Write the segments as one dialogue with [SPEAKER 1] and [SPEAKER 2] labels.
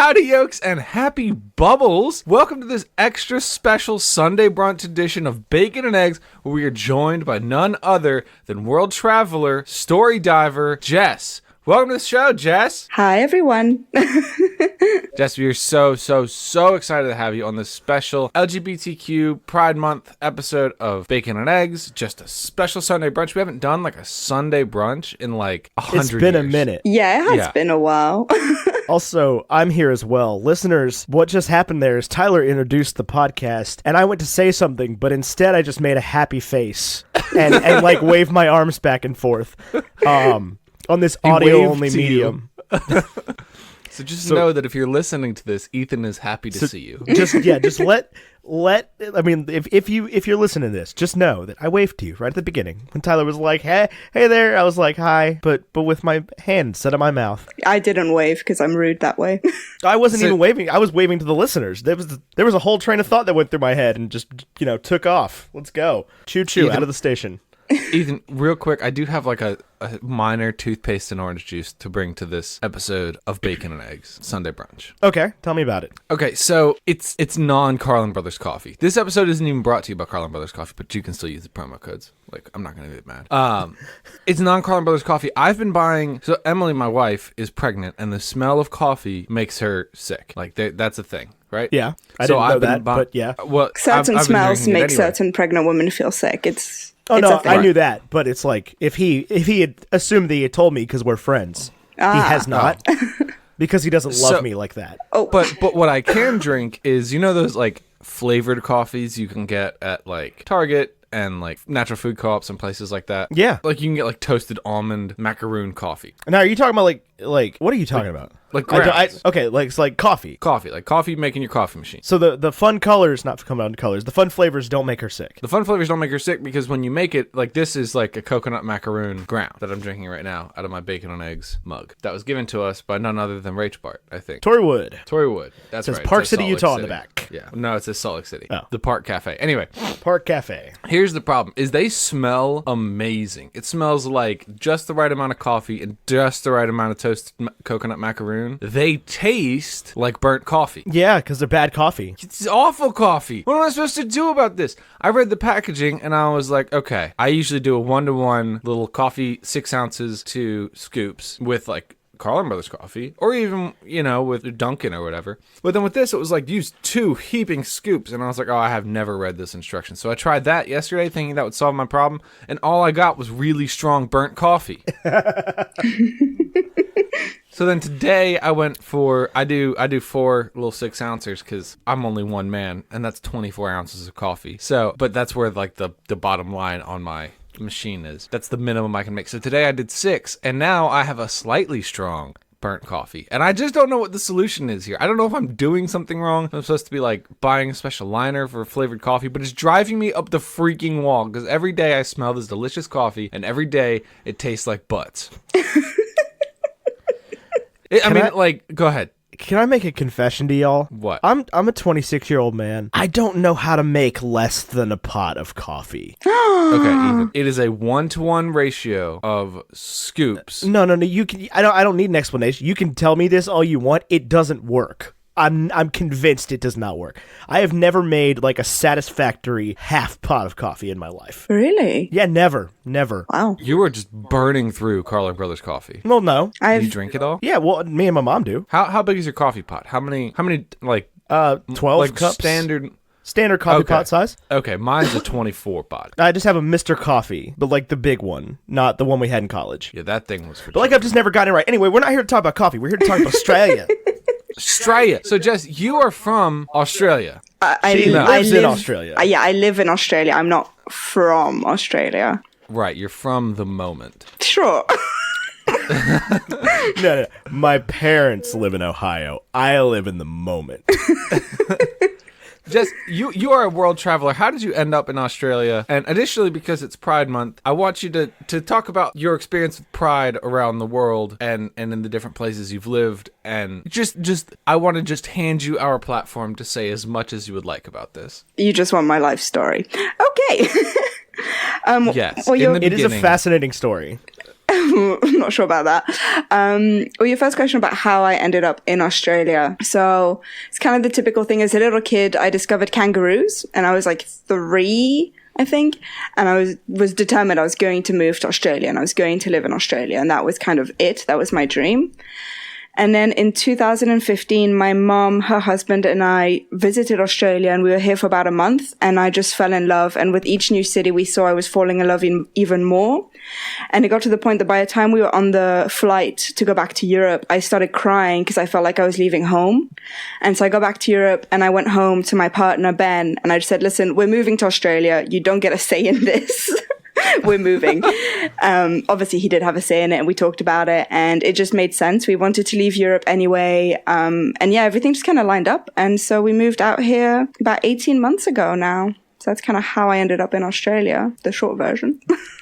[SPEAKER 1] Howdy yolks and happy bubbles. Welcome to this extra special Sunday brunch edition of Bacon and Eggs, where we are joined by none other than world traveler, story diver, Jess. Welcome to the show, Jess.
[SPEAKER 2] Hi, everyone.
[SPEAKER 1] Jess, we are so excited to have you on this special LGBTQ Pride Month episode of Bacon and Eggs. Just a special Sunday brunch. We haven't done like a Sunday brunch in like 100 years.
[SPEAKER 3] It's been a minute.
[SPEAKER 2] Yeah, it has been a while.
[SPEAKER 3] Also, I'm here as well. Listeners, what just happened there is Tyler introduced the podcast, and I went to say something, but instead I just made a happy face and like waved my arms back and forth on this audio-only medium.
[SPEAKER 1] So just know that if you're listening to this, Ethan is happy to see you.
[SPEAKER 3] Just I mean, if you're listening to this, just know that I waved to you right at the beginning when Tyler was like, hey there. I was like, hi, but with my hand instead of my mouth.
[SPEAKER 2] I didn't wave because I'm rude that way.
[SPEAKER 3] I wasn't even waving. I was waving to the listeners. There was a whole train of thought that went through my head and just took off. Let's go. Choo choo out of the station.
[SPEAKER 1] Ethan, real quick, I do have like a minor toothpaste and orange juice to bring to this episode of Bacon and Eggs Sunday Brunch.
[SPEAKER 3] Okay, tell me about it.
[SPEAKER 1] Okay, so it's non-Carlin Brothers coffee. This episode isn't even brought to you by Carlin Brothers coffee, but you can still use the promo codes. Like, I'm not going to get mad. It's non-Carlin Brothers coffee. I've been buying... So Emily, my wife, is pregnant, and the smell of coffee makes her sick. Like, that's a thing. Right?
[SPEAKER 3] Yeah, I didn't know that, but yeah.
[SPEAKER 1] Well,
[SPEAKER 2] certain smells make certain pregnant women feel sick. It's
[SPEAKER 3] I knew that, but it's like if he had assumed that he had told me because we're friends, he has not because he doesn't love me like that.
[SPEAKER 2] Oh,
[SPEAKER 1] but what I can drink is those like flavored coffees you can get at like Target and like natural food co-ops and places like that.
[SPEAKER 3] Yeah,
[SPEAKER 1] like you can get like toasted almond macaroon coffee.
[SPEAKER 3] Now, are you talking about like what are you talking about?
[SPEAKER 1] Like grounds.
[SPEAKER 3] Okay, like it's like coffee.
[SPEAKER 1] Like coffee making your coffee machine.
[SPEAKER 3] So the fun colors, not to come down to colors, the fun flavors don't make her sick.
[SPEAKER 1] The fun flavors don't make her sick because when you make it, like this is like a coconut macaroon ground that I'm drinking right now out of my Bacon and Eggs mug. That was given to us by none other than Rach Bart, I think.
[SPEAKER 3] Tory Wood.
[SPEAKER 1] That's
[SPEAKER 3] it says
[SPEAKER 1] right.
[SPEAKER 3] Park City, Utah on the back.
[SPEAKER 1] Yeah. No, it says Salt Lake City.
[SPEAKER 3] Oh.
[SPEAKER 1] The Park Cafe. Anyway.
[SPEAKER 3] Park Cafe.
[SPEAKER 1] Here's the problem, is they smell amazing. It smells like just the right amount of coffee and just the right amount of toasted coconut macaroon. They taste like burnt coffee.
[SPEAKER 3] Yeah, because they're bad coffee.
[SPEAKER 1] It's awful coffee. What am I supposed to do about this? I read the packaging and I was like, okay. I usually do a 1-to-1 little coffee, 6 ounces to scoops with like Carlin Brothers coffee, or even, with Dunkin' or whatever. But then with this, it was like, use 2 heaping scoops. And I was like, oh, I have never read this instruction. So I tried that yesterday thinking that would solve my problem. And all I got was really strong burnt coffee. So then today I went for, I do 4 little 6 ounces because I'm only one man, and that's 24 ounces of coffee. So, but that's where like the bottom line on my machine is. That's the minimum I can make. So today I did 6, and now I have a slightly strong burnt coffee. And I just don't know what the solution is here. I don't know if I'm doing something wrong. I'm supposed to be like buying a special liner for flavored coffee, but it's driving me up the freaking wall because every day I smell this delicious coffee, and every day it tastes like butts. Go ahead.
[SPEAKER 3] Can I make a confession to y'all?
[SPEAKER 1] What?
[SPEAKER 3] I'm a 26-year-old man. I don't know how to make less than a pot of coffee.
[SPEAKER 1] Okay, Ethan. It is a 1-to-1 ratio of scoops.
[SPEAKER 3] No. You can. I don't need an explanation. You can tell me this all you want. It doesn't work. I'm convinced it does not work. I have never made like a satisfactory half pot of coffee in my life.
[SPEAKER 2] Really?
[SPEAKER 3] Yeah, never.
[SPEAKER 2] Wow.
[SPEAKER 1] You were just burning through Carlin Brothers coffee.
[SPEAKER 3] Well, no.
[SPEAKER 1] Do you drink it all?
[SPEAKER 3] Yeah, well, me and my mom do.
[SPEAKER 1] How big is your coffee pot? How many like
[SPEAKER 3] 12
[SPEAKER 1] like
[SPEAKER 3] cups. Standard coffee pot size.
[SPEAKER 1] Okay, mine's a 24 pot.
[SPEAKER 3] I just have a Mr. Coffee, but like the big one, not the one we had in college.
[SPEAKER 1] Yeah, that thing was for
[SPEAKER 3] But like I've just never gotten it right. Anyway, we're not here to talk about coffee. We're here to talk about Australia.
[SPEAKER 1] Australia. So, Jess, you are from Australia.
[SPEAKER 3] She lives in Australia.
[SPEAKER 2] Yeah, I live in Australia. I'm not from Australia.
[SPEAKER 1] Right, you're from the moment.
[SPEAKER 2] Sure.
[SPEAKER 3] No. My parents live in Ohio. I live in the moment.
[SPEAKER 1] Jess, you are a world traveler. How did you end up in Australia? And additionally, because it's Pride Month, I want you to talk about your experience with Pride around the world and in the different places you've lived. And just I want to just hand you our platform to say as much as you would like about this.
[SPEAKER 2] You just want my life story. Okay.
[SPEAKER 1] Yes.
[SPEAKER 3] Well, it is a fascinating story.
[SPEAKER 2] I'm not sure about that. Well, your first question about how I ended up in Australia. So it's kind of the typical thing. As a little kid, I discovered kangaroos, and I was like 3, I think. And I was determined I was going to move to Australia, and I was going to live in Australia. And that was kind of it. That was my dream. And then in 2015, my mom, her husband, and I visited Australia, and we were here for about a month, and I just fell in love. And with each new city we saw, I was falling in love even more. And it got to the point that by the time we were on the flight to go back to Europe, I started crying because I felt like I was leaving home. And so I got back to Europe, and I went home to my partner, Ben, and I just said, listen, we're moving to Australia. You don't get a say in this. We're moving. Obviously, he did have a say in it, and we talked about it, and it just made sense. We wanted to leave Europe anyway. And yeah, everything just kind of lined up. And so we moved out here about 18 months ago now. So that's kind of how I ended up in Australia, the short version.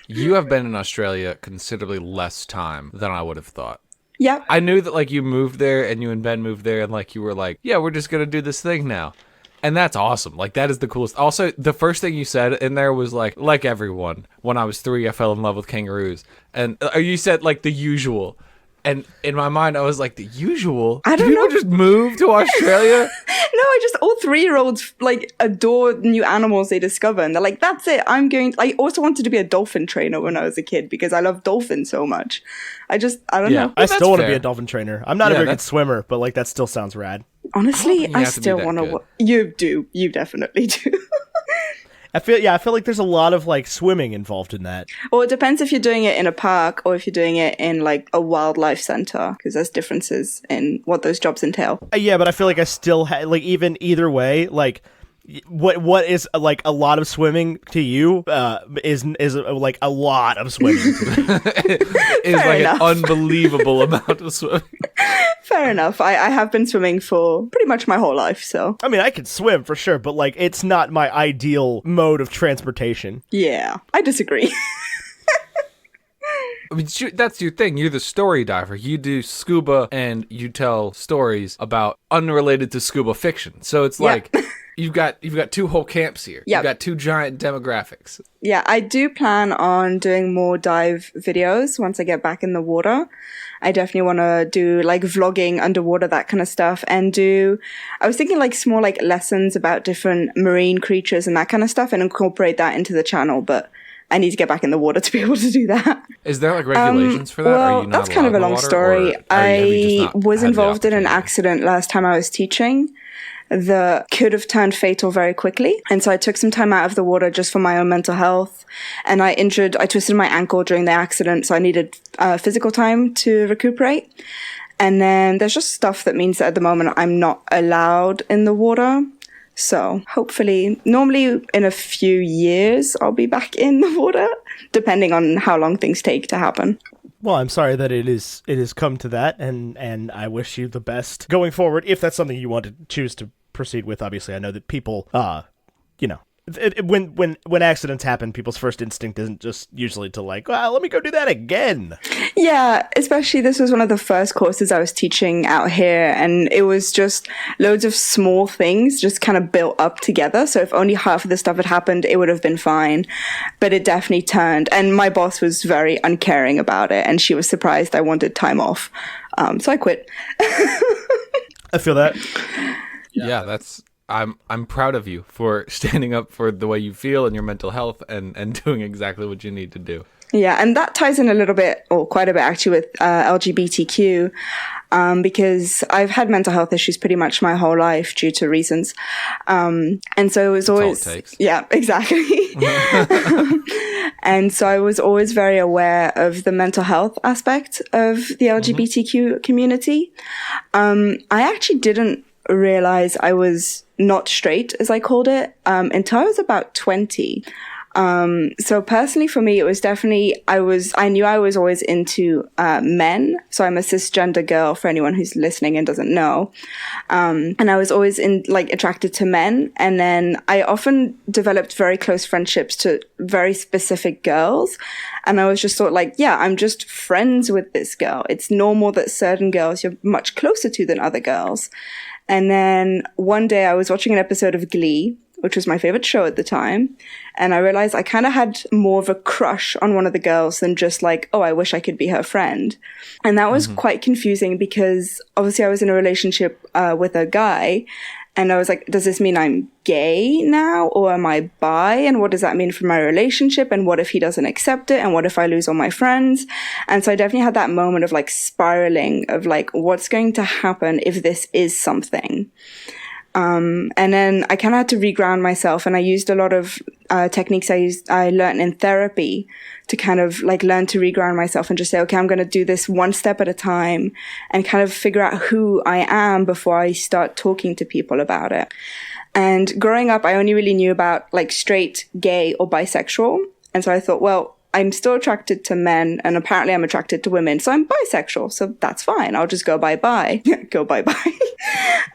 [SPEAKER 1] You have been in Australia considerably less time than I would have thought.
[SPEAKER 2] Yeah.
[SPEAKER 1] I knew that, like, you moved there and you and Ben moved there, and, like, you were like, yeah, we're just going to do this thing now. And that's awesome. Like, that is the coolest. Also, the first thing you said in there was, like everyone, when I was 3, I fell in love with kangaroos. And you said, like, the usual. And in my mind, I was like, the usual?
[SPEAKER 2] I don't
[SPEAKER 1] Do people
[SPEAKER 2] know.
[SPEAKER 1] just move to Australia?
[SPEAKER 2] No, all 3-year-olds, like, adore new animals they discover. And they're like, that's it. I also wanted to be a dolphin trainer when I was a kid because I love dolphins so much. I don't know.
[SPEAKER 3] I still want to be
[SPEAKER 1] fair.
[SPEAKER 3] a dolphin trainer. I'm not a very good
[SPEAKER 1] that's-
[SPEAKER 3] swimmer, but, like, that still sounds rad.
[SPEAKER 2] Honestly,
[SPEAKER 1] think you
[SPEAKER 2] I
[SPEAKER 1] have to be
[SPEAKER 2] still
[SPEAKER 1] that
[SPEAKER 2] want
[SPEAKER 1] good.
[SPEAKER 2] to. You do. You definitely do.
[SPEAKER 3] I feel like there's a lot of, like, swimming involved in that.
[SPEAKER 2] Well, it depends if you're doing it in a park or if you're doing it in, like, a wildlife center, because there's differences in what those jobs entail.
[SPEAKER 3] Yeah, but I feel like I still like, even either way, like, what is, like, a lot of swimming to you is like a lot of swimming.
[SPEAKER 1] It's like
[SPEAKER 2] enough.
[SPEAKER 1] an unbelievable amount of swimming.
[SPEAKER 2] Fair enough. I have been swimming for pretty much my whole life, so
[SPEAKER 3] I mean, I can swim for sure, but, like, it's not my ideal mode of transportation.
[SPEAKER 2] yeah, I disagree.
[SPEAKER 1] I mean, that's your thing. You're the story diver. You do scuba and you tell stories about unrelated to scuba fiction. So it's like you've got 2 whole camps here.
[SPEAKER 2] Yep.
[SPEAKER 1] You've got 2 giant demographics.
[SPEAKER 2] Yeah, I do plan on doing more dive videos once I get back in the water. I definitely want to do, like, vlogging underwater, that kind of stuff, and I was thinking, like, small, like, lessons about different marine creatures and that kind of stuff and incorporate that into the channel, but I need to get back in the water to be able to do that.
[SPEAKER 1] Is there, like, regulations for that?
[SPEAKER 2] Well,
[SPEAKER 1] Are you not
[SPEAKER 2] that's kind of a
[SPEAKER 1] allowed in
[SPEAKER 2] long
[SPEAKER 1] the water,
[SPEAKER 2] story.
[SPEAKER 1] or have you just
[SPEAKER 2] I
[SPEAKER 1] not
[SPEAKER 2] was
[SPEAKER 1] had the
[SPEAKER 2] involved in an
[SPEAKER 1] opportunity?
[SPEAKER 2] accident last time I was teaching that could have turned fatal very quickly. And so I took some time out of the water just for my own mental health. And I twisted my ankle during the accident. So I needed physical time to recuperate. And then there's just stuff that means that at the moment I'm not allowed in the water. So hopefully, normally in a few years, I'll be back in the water, depending on how long things take to happen.
[SPEAKER 3] Well, I'm sorry that it has come to that, and I wish you the best going forward, if that's something you want to choose to proceed with. Obviously, I know that people, when accidents happen, people's first instinct isn't just usually to, like, well, let me go do that again.
[SPEAKER 2] Yeah, especially this was one of the first courses I was teaching out here, and it was just loads of small things just kind of built up together. So if only half of the stuff had happened, it would have been fine. But it definitely turned, and my boss was very uncaring about it, and she was surprised I wanted time off. So I quit.
[SPEAKER 3] I feel that.
[SPEAKER 1] Yeah, that's... I'm proud of you for standing up for the way you feel and your mental health and doing exactly what you need to do.
[SPEAKER 2] Yeah, and that ties in a little bit, or quite a bit actually, with LGBTQ, because I've had mental health issues pretty much my whole life due to reasons. And so it was always...
[SPEAKER 1] all it takes.
[SPEAKER 2] Yeah, exactly. And so I was always very aware of the mental health aspect of the LGBTQ community. I actually didn't realize I was not straight, as I called it, until I was about 20. So personally for me, it was definitely, I knew I was always into men. So I'm a cisgender girl for anyone who's listening and doesn't know. And I was always attracted to men. And then I often developed very close friendships to very specific girls. And I was just sort of like, yeah, I'm just friends with this girl. It's normal that certain girls you're much closer to than other girls. And then one day I was watching an episode of Glee, which was my favorite show at the time. And I realized I kind of had more of a crush on one of the girls than just like, oh, I wish I could be her friend. And that was quite confusing because obviously I was in a relationship with a guy. And I was like, does this mean I'm gay now, or am I bi? And what does that mean for my relationship? And what if he doesn't accept it? And what if I lose all my friends? And so I definitely had that moment of like spiraling of like, what's going to happen if this is something? And then I kind of had to reground myself, and I used a lot of techniques I learned in therapy to kind of like learn to reground myself and just say, okay, I'm going to do this one step at a time and kind of figure out who I am before I start talking to people about it. And growing up, I only really knew about like straight, gay, or bisexual. And so I thought, well, I'm still attracted to men, and apparently I'm attracted to women, so I'm bisexual, so that's fine. I'll just go bye-bye. Go bye-bye.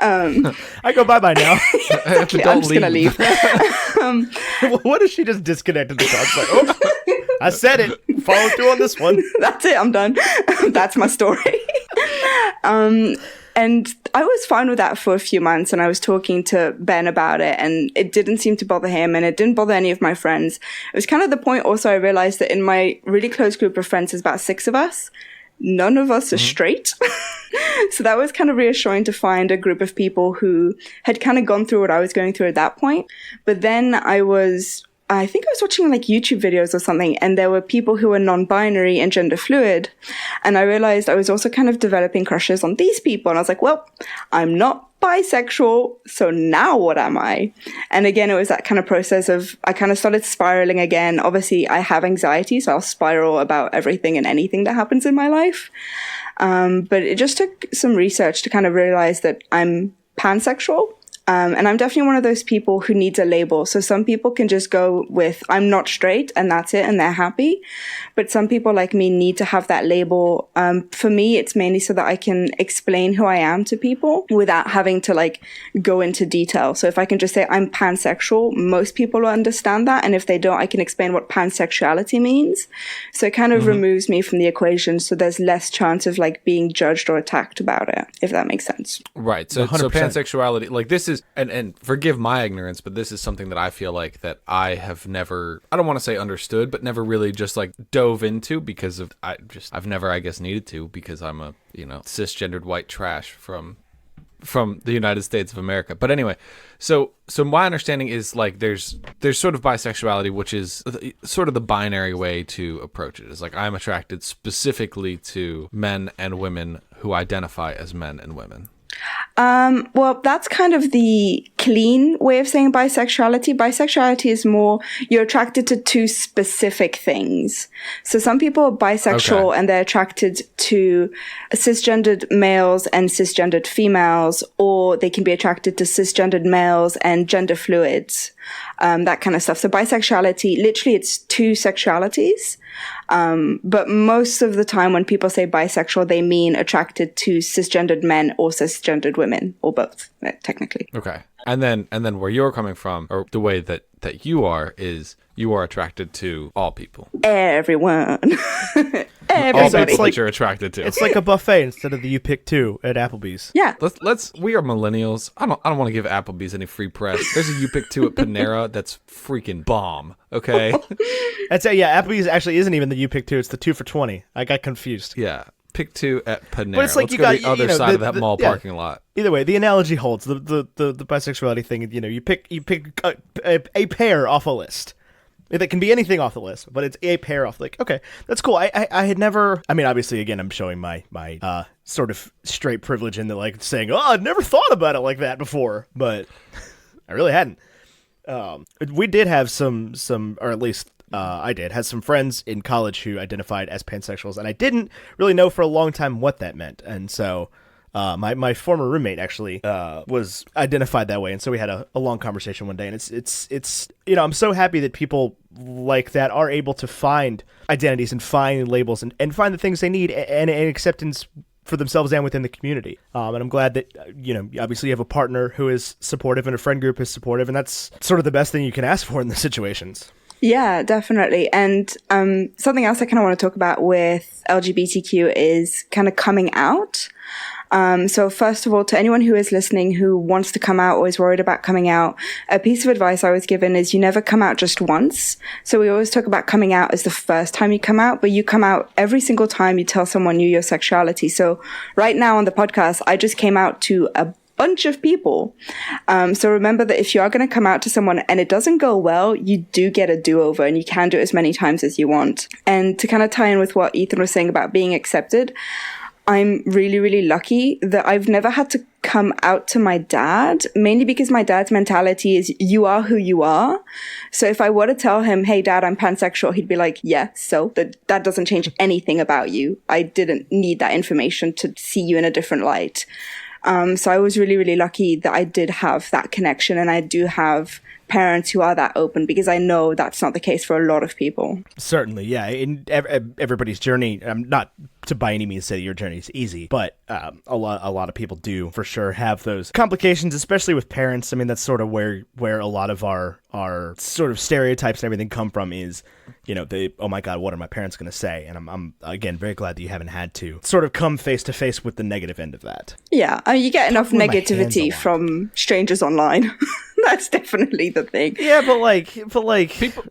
[SPEAKER 3] I go bye-bye now.
[SPEAKER 2] Exactly. I'm just going to leave.
[SPEAKER 3] What if she just disconnected the call? Like, oh, I said it. Follow through on this one.
[SPEAKER 2] That's it. I'm done. That's my story. And I was fine with that for a few months, and I was talking to Ben about it, and it didn't seem to bother him, and it didn't bother any of my friends. It was kind of the point also I realized that in my really close group of friends, there's about 6 of us. None of us are straight. So that was kind of reassuring to find a group of people who had kind of gone through what I was going through at that point. But then I think I was watching like YouTube videos or something, and there were people who were non-binary and gender fluid. And I realized I was also kind of developing crushes on these people. And I was like, well, I'm not bisexual, so now what am I? And again, it was that kind of process of, I kind of started spiraling again. Obviously, I have anxiety, so I'll spiral about everything and anything that happens in my life. But it just took some research to kind of realize that I'm pansexual. And I'm definitely one of those people who needs a label. So some people can just go with, I'm not straight, and that's it, and they're happy. But some people like me need to have that label. For me, it's mainly so that I can explain who I am to people without having to like go into detail. So if I can just say I'm pansexual, most people will understand that. And if they don't, I can explain what pansexuality means. So it kind of removes me from the equation. So there's less chance of like being judged or attacked about it, if that makes sense.
[SPEAKER 1] Right. So pansexuality, like this is, and forgive my ignorance, but this is something that I feel like that I have never, I don't want to say understood, but never really just like dove into because of, I've never, I guess, needed to, because I'm a, cisgendered white trash from the United States of America. But anyway, so my understanding is like there's sort of bisexuality, which is sort of the binary way to approach it. Is like I'm attracted specifically to men and women who identify as men and women.
[SPEAKER 2] Well, that's kind of the clean way of saying bisexuality. Bisexuality is more, you're attracted to 2 specific things. So some people are bisexual and they're attracted to cisgendered males and cisgendered females, or they can be attracted to cisgendered males and gender fluids, that kind of stuff. So bisexuality, literally it's 2 sexualities. But most of the time when people say bisexual, they mean attracted to cisgendered men or cisgendered women, or both, technically.
[SPEAKER 1] Okay. And then where you're coming from, or the way that you are, is you are attracted to all people.
[SPEAKER 2] Everyone.
[SPEAKER 1] All people that you're attracted to.
[SPEAKER 3] It's like a buffet instead of the you pick 2 at Applebee's.
[SPEAKER 2] Yeah.
[SPEAKER 1] We are millennials. I don't want to give Applebee's any free press. There's a you pick 2 at Panera that's freaking bomb. Okay.
[SPEAKER 3] Applebee's actually isn't even the you pick 2. It's the 2 for $20. I got confused.
[SPEAKER 1] Yeah. Pick 2 at Panera.
[SPEAKER 3] But it's like
[SPEAKER 1] Let's go to the other side of that mall parking lot.
[SPEAKER 3] Either way, the analogy holds. The bisexuality thing, you pick a pair off a list. That can be anything off the list, but it's a pair off. Like, okay, that's cool. I had never. I mean, obviously, again, I'm showing my sort of straight privilege in the like saying, oh, I'd never thought about it like that before, but I really hadn't. We did have some, or at least had some friends in college who identified as pansexuals, and I didn't really know for a long time what that meant, and so. My former roommate actually was identified that way, and so we had a long conversation one day. And it's I'm so happy that people like that are able to find identities and find labels and find the things they need and acceptance for themselves and within the community. And I'm glad that obviously you have a partner who is supportive and a friend group is supportive, and that's sort of the best thing you can ask for in the situations.
[SPEAKER 2] Yeah, definitely. And something else I kind of want to talk about with LGBTQ is kind of coming out. So first of all, to anyone who is listening who wants to come out or is worried about coming out, a piece of advice I was given is you never come out just once. So we always talk about coming out as the first time you come out, but you come out every single time you tell someone new your sexuality. So right now on the podcast, I just came out to a bunch of people. So remember that if you are going to come out to someone and it doesn't go well, you do get a do-over and you can do it as many times as you want. And to kind of tie in with what Ethan was saying about being accepted, I'm really, really lucky that I've never had to come out to my dad, mainly because my dad's mentality is you are who you are. So if I were to tell him, hey, Dad, I'm pansexual, he'd be like, yeah, so that doesn't change anything about you. I didn't need that information to see you in a different light. So I was really, really lucky that I did have that connection, and I do have parents who are that open, because I know that's not the case for a lot of people.
[SPEAKER 3] Certainly, yeah. In everybody's journey, not to by any means say that your journey is easy, but a lot of people do for sure have those complications, especially with parents. I mean, that's sort of where a lot of our sort of stereotypes and everything come from is, you know, oh my God, what are my parents going to say? And I'm again very glad that you haven't had to sort of come face to face with the negative end of that.
[SPEAKER 2] Yeah, I mean, you get enough negativity from strangers online. That's definitely the thing.
[SPEAKER 3] Yeah, but like
[SPEAKER 1] people,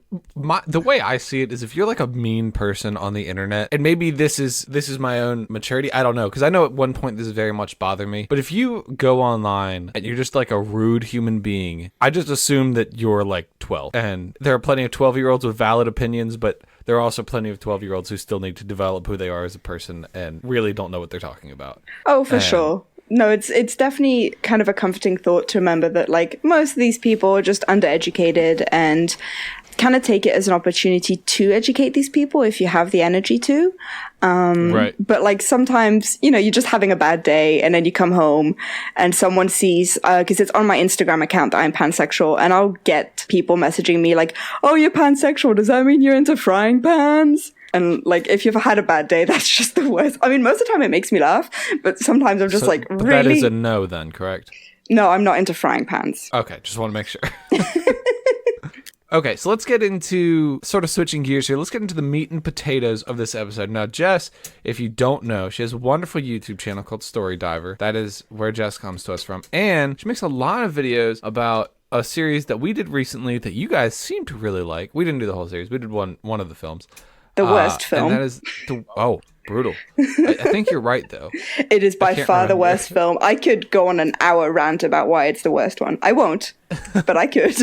[SPEAKER 1] the way I see it is, if you're like a mean person on the internet, and maybe this is my own maturity, I don't know, because I know at one point this very much bothered me, but if you go online and you're just like a rude human being, I just assume that you're like 12, and there are plenty of 12-year-olds with valid opinions, but there are also plenty of 12-year-olds who still need to develop who they are as a person and really don't know what they're talking about.
[SPEAKER 2] Oh, for sure. No, it's definitely kind of a comforting thought to remember that, like, most of these people are just undereducated, and kind of take it as an opportunity to educate these people if you have the energy to.
[SPEAKER 1] Right.
[SPEAKER 2] But like sometimes, you know, you're just having a bad day and then you come home and someone sees, because it's on my Instagram account that I'm pansexual, and I'll get people messaging me like, oh, you're pansexual. Does that mean you're into frying pans? And like, if you've had a bad day, that's just the worst. I mean, most of the time it makes me laugh, but sometimes I'm just like, really?
[SPEAKER 1] That is a no then, correct?
[SPEAKER 2] No, I'm not into frying pans.
[SPEAKER 1] Okay, just want to make sure. Okay, so let's get into sort of switching gears here. Let's get into the meat and potatoes of this episode. Now, Jess, if you don't know, she has a wonderful YouTube channel called Story Diver. That is where Jess comes to us from. And she makes a lot of videos about a series that we did recently that you guys seem to really like. We didn't do the whole series. We did one of the films.
[SPEAKER 2] The worst film.
[SPEAKER 1] And that is brutal. I think you're right, though.
[SPEAKER 2] It is by far the worst film. I could go on an hour rant about why it's the worst one. I won't, but I could.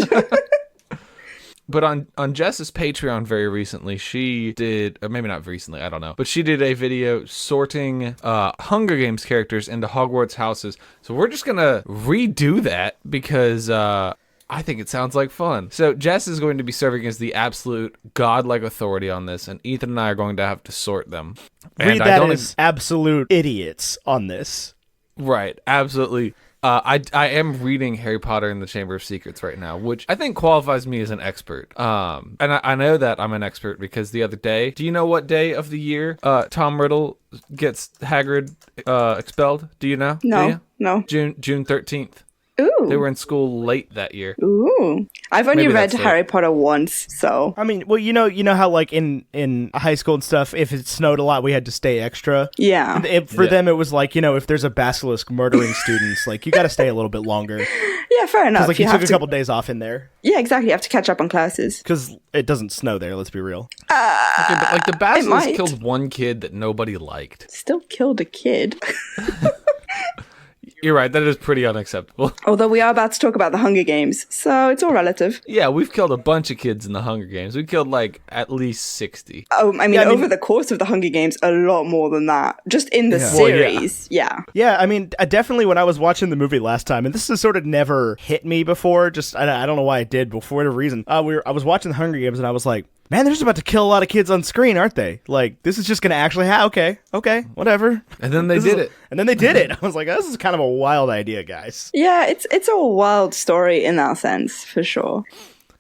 [SPEAKER 1] But on Jess's Patreon very recently, she did, or maybe not recently, I don't know, but she did a video sorting Hunger Games characters into Hogwarts houses. So we're just going to redo that because I think it sounds like fun. So Jess is going to be serving as the absolute godlike authority on this, and Ethan and I are going to have to sort them.
[SPEAKER 3] Read that as absolute idiots on this.
[SPEAKER 1] Right, absolutely. I am reading Harry Potter and the Chamber of Secrets right now, which I think qualifies me as an expert. And I know that I'm an expert because the other day, do you know what day of the year Tom Riddle gets Hagrid expelled? Do you know?
[SPEAKER 2] No.
[SPEAKER 1] June 13th.
[SPEAKER 2] Ooh.
[SPEAKER 1] They were in school late that year.
[SPEAKER 2] Ooh. I've only read Harry Potter once, so.
[SPEAKER 3] I mean, well, you know how like in high school and stuff, if it snowed a lot, we had to stay extra.
[SPEAKER 2] Yeah.
[SPEAKER 3] For them, it was like, you know, if there's a basilisk murdering students, like you got to stay a little bit longer.
[SPEAKER 2] Yeah, fair enough.
[SPEAKER 3] Like you took a couple days off in there.
[SPEAKER 2] Yeah, exactly. You have to catch up on classes.
[SPEAKER 3] Because it doesn't snow there. Let's be real.
[SPEAKER 1] Okay, but like the basilisk killed one kid that nobody liked.
[SPEAKER 2] Still killed a kid.
[SPEAKER 1] You're right. That is pretty unacceptable.
[SPEAKER 2] Although we are about to talk about the Hunger Games, so it's all relative.
[SPEAKER 1] Yeah, we've killed a bunch of kids in the Hunger Games. We killed like at least 60.
[SPEAKER 2] Oh, I mean, over the course of the Hunger Games, a lot more than that. Just in the series, yeah.
[SPEAKER 3] Yeah, I mean, definitely when I was watching the movie last time, and this has sort of never hit me before, just I don't know why it did, but for whatever reason, I was watching the Hunger Games and I was like, man, they're just about to kill a lot of kids on screen, aren't they? Like, this is just going to actually okay, whatever.
[SPEAKER 1] And then they did it.
[SPEAKER 3] And then they did it. I was like, this is kind of a wild idea, guys.
[SPEAKER 2] Yeah, it's a wild story in that sense, for sure.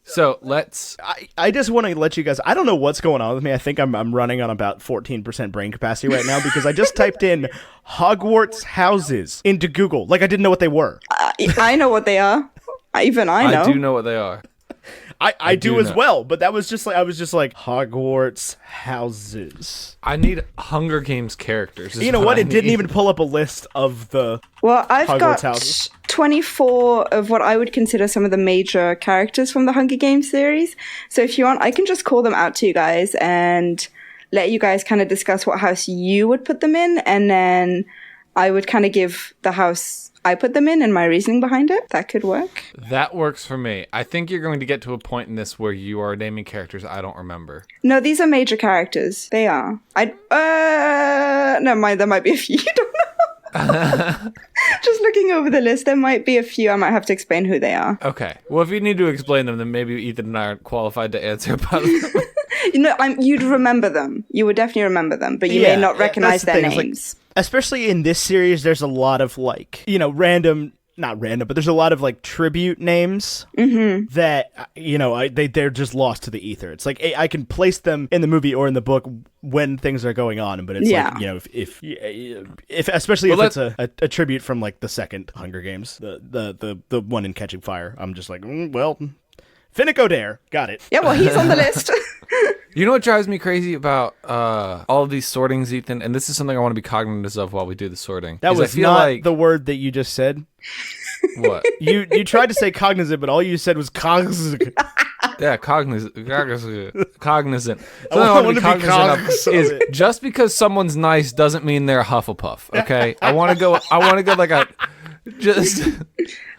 [SPEAKER 1] So let's...
[SPEAKER 3] I just want to let you guys... I don't know what's going on with me. I think I'm running on about 14% brain capacity right now because I just typed in Hogwarts houses into Google. Like, I didn't know what they were.
[SPEAKER 2] I know what they are. Even I know.
[SPEAKER 1] I do know what they are.
[SPEAKER 3] I do as
[SPEAKER 1] know.
[SPEAKER 3] well, but that was just like I was just like Hogwarts houses.
[SPEAKER 1] I need Hunger Games characters. is
[SPEAKER 3] You know what?
[SPEAKER 1] I
[SPEAKER 3] It didn't
[SPEAKER 1] need.
[SPEAKER 3] even pull up a list of the
[SPEAKER 2] Well, I've
[SPEAKER 3] Hogwarts
[SPEAKER 2] got
[SPEAKER 3] houses.
[SPEAKER 2] 24 of what I would consider some of the major characters from the Hunger Games series. So if you want, I can just call them out to you guys and let you guys kind of discuss what house you would put them in, and then I would kind of give the house I put them in and my reasoning behind it. That could work.
[SPEAKER 1] That works for me. I think you're going to get to a point in this where you are naming characters I don't remember.
[SPEAKER 2] No, these are major characters. They are. Never mind, there might be a few. You don't know. Just looking over the list, there might be a few. I might have to explain who they are.
[SPEAKER 1] Okay. Well, if you need to explain them, then maybe Ethan and I aren't qualified to answer about them.
[SPEAKER 2] You'd remember them. You would definitely remember them, but you may not recognize
[SPEAKER 3] that's the
[SPEAKER 2] their
[SPEAKER 3] thing,
[SPEAKER 2] names.
[SPEAKER 3] Especially in this series, there's a lot of like, not random, but there's a lot of like tribute names that, they're just lost to the ether. It's like, I can place them in the movie or in the book when things are going on, but it's like, if especially if it's a tribute from like the second Hunger Games, the one in Catching Fire, I'm just like, Finnick Odair, got it.
[SPEAKER 2] Yeah, well, he's on the list.
[SPEAKER 1] You know what drives me crazy about all of these sortings, Ethan? And this is something I want to be cognizant of while we do the sorting.
[SPEAKER 3] That was
[SPEAKER 1] I feel
[SPEAKER 3] not
[SPEAKER 1] like...
[SPEAKER 3] the word that you just said.
[SPEAKER 1] What?
[SPEAKER 3] You tried to say cognizant, but all you said was cognizant.
[SPEAKER 1] Yeah, cognizant. Cognizant. Something
[SPEAKER 3] I
[SPEAKER 1] I want
[SPEAKER 3] want
[SPEAKER 1] to
[SPEAKER 3] to
[SPEAKER 1] be
[SPEAKER 3] be
[SPEAKER 1] cognizant of
[SPEAKER 3] cognizant
[SPEAKER 1] is
[SPEAKER 3] of it.
[SPEAKER 1] just because someone's nice doesn't mean they're a Hufflepuff. Okay, I want to go like a just.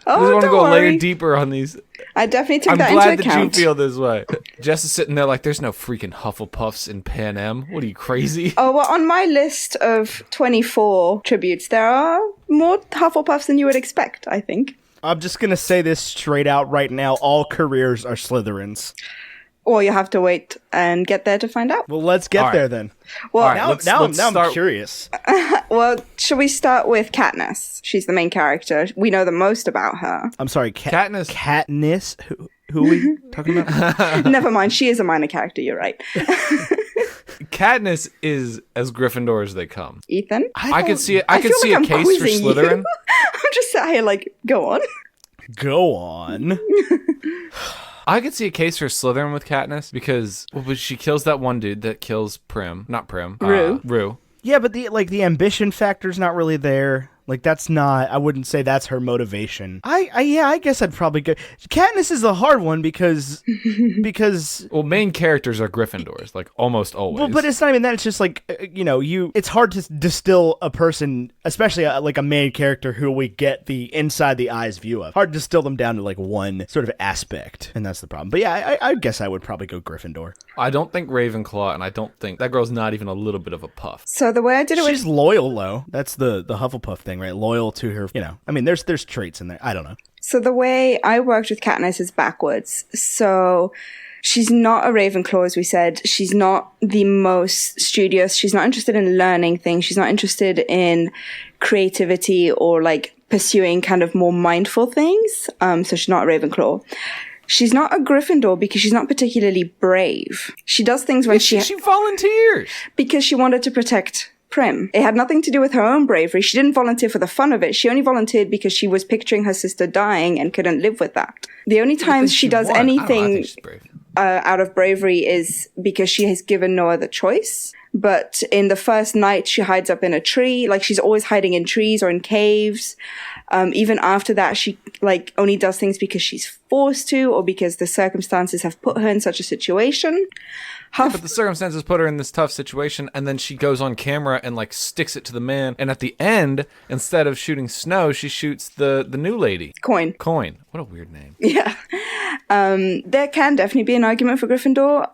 [SPEAKER 1] I just want to
[SPEAKER 2] don't
[SPEAKER 1] go a layer
[SPEAKER 2] worry.
[SPEAKER 1] deeper on these.
[SPEAKER 2] I definitely took
[SPEAKER 1] I'm
[SPEAKER 2] that
[SPEAKER 1] glad
[SPEAKER 2] into
[SPEAKER 1] that
[SPEAKER 2] account.
[SPEAKER 1] you feel this way. Jess is sitting there like, there's no freaking Hufflepuffs in Pan Am. What are you, crazy?
[SPEAKER 2] Oh, well, on my list of 24 tributes, there are more Hufflepuffs than you would expect, I think.
[SPEAKER 3] I'm just going to say this straight out right now. All careers are Slytherins.
[SPEAKER 2] Or you have to wait and get there to find out.
[SPEAKER 3] Well, let's get
[SPEAKER 1] All right.
[SPEAKER 3] there then.
[SPEAKER 2] Well,
[SPEAKER 1] All right.
[SPEAKER 3] Now
[SPEAKER 1] let's
[SPEAKER 3] I'm
[SPEAKER 1] start-
[SPEAKER 3] curious.
[SPEAKER 2] well, shall we start with Katniss? She's the main character. We know the most about her.
[SPEAKER 3] I'm sorry,
[SPEAKER 1] Katniss.
[SPEAKER 3] Katniss? Who are we talking about?
[SPEAKER 2] Never mind, she is a minor character, you're right.
[SPEAKER 1] Katniss is as Gryffindor as they come.
[SPEAKER 2] Ethan?
[SPEAKER 1] I could see it. I could
[SPEAKER 2] feel
[SPEAKER 1] see
[SPEAKER 2] like
[SPEAKER 1] a
[SPEAKER 2] I'm
[SPEAKER 1] case for
[SPEAKER 2] quizzing you.
[SPEAKER 1] Slytherin.
[SPEAKER 2] I'm just sat here like, go on.
[SPEAKER 3] Go on.
[SPEAKER 1] I could see a case for Slytherin with Katniss because she kills that one dude that kills not Prim.
[SPEAKER 2] Rue.
[SPEAKER 1] Rue.
[SPEAKER 3] Yeah, but the ambition factor's not really there. Like, that's not, I wouldn't say that's her motivation. I guess I'd probably go. Katniss is a hard one because
[SPEAKER 1] Well, main characters are Gryffindors, like almost always.
[SPEAKER 3] well, but it's not even that. It's just like, it's hard to distill a person, especially like a main character who we get the inside the eyes view of. Hard to distill them down to like one sort of aspect, and that's the problem. But yeah, I guess I would probably go Gryffindor.
[SPEAKER 1] I don't think Ravenclaw, and I don't think that girl's not even a little bit of a puff.
[SPEAKER 2] So the way I did it
[SPEAKER 3] She's
[SPEAKER 2] was...
[SPEAKER 3] loyal though. That's the Hufflepuff thing, right? Loyal to her. I mean, there's traits in there. I don't know.
[SPEAKER 2] So the way I worked with Katniss is backwards. So she's not a Ravenclaw, as we said. She's not the most studious. She's not interested in learning things. She's not interested in creativity or like pursuing kind of more mindful things. So she's not a Ravenclaw. She's not a Gryffindor because she's not particularly brave. She does things when
[SPEAKER 1] She volunteers.
[SPEAKER 2] because she wanted to protect Prim. It had nothing to do with her own bravery. She didn't volunteer for the fun of it. She only volunteered because she was picturing her sister dying and couldn't live with that. The only times she does
[SPEAKER 1] won. I don't know, I
[SPEAKER 2] anything
[SPEAKER 1] think she's brave.
[SPEAKER 2] out of bravery is because she has given no other choice. But in the first night, she hides up in a tree. Like, she's always hiding in trees or in caves. Even after that, she like only does things because she's forced to or because the circumstances have put her in such a situation.
[SPEAKER 1] But the circumstances put her in this tough situation, and then she goes on camera and like sticks it to the man. And at the end, instead of shooting Snow, she shoots the new lady.
[SPEAKER 2] Coin.
[SPEAKER 1] What a weird name.
[SPEAKER 2] Yeah. There can definitely be an argument for Gryffindor,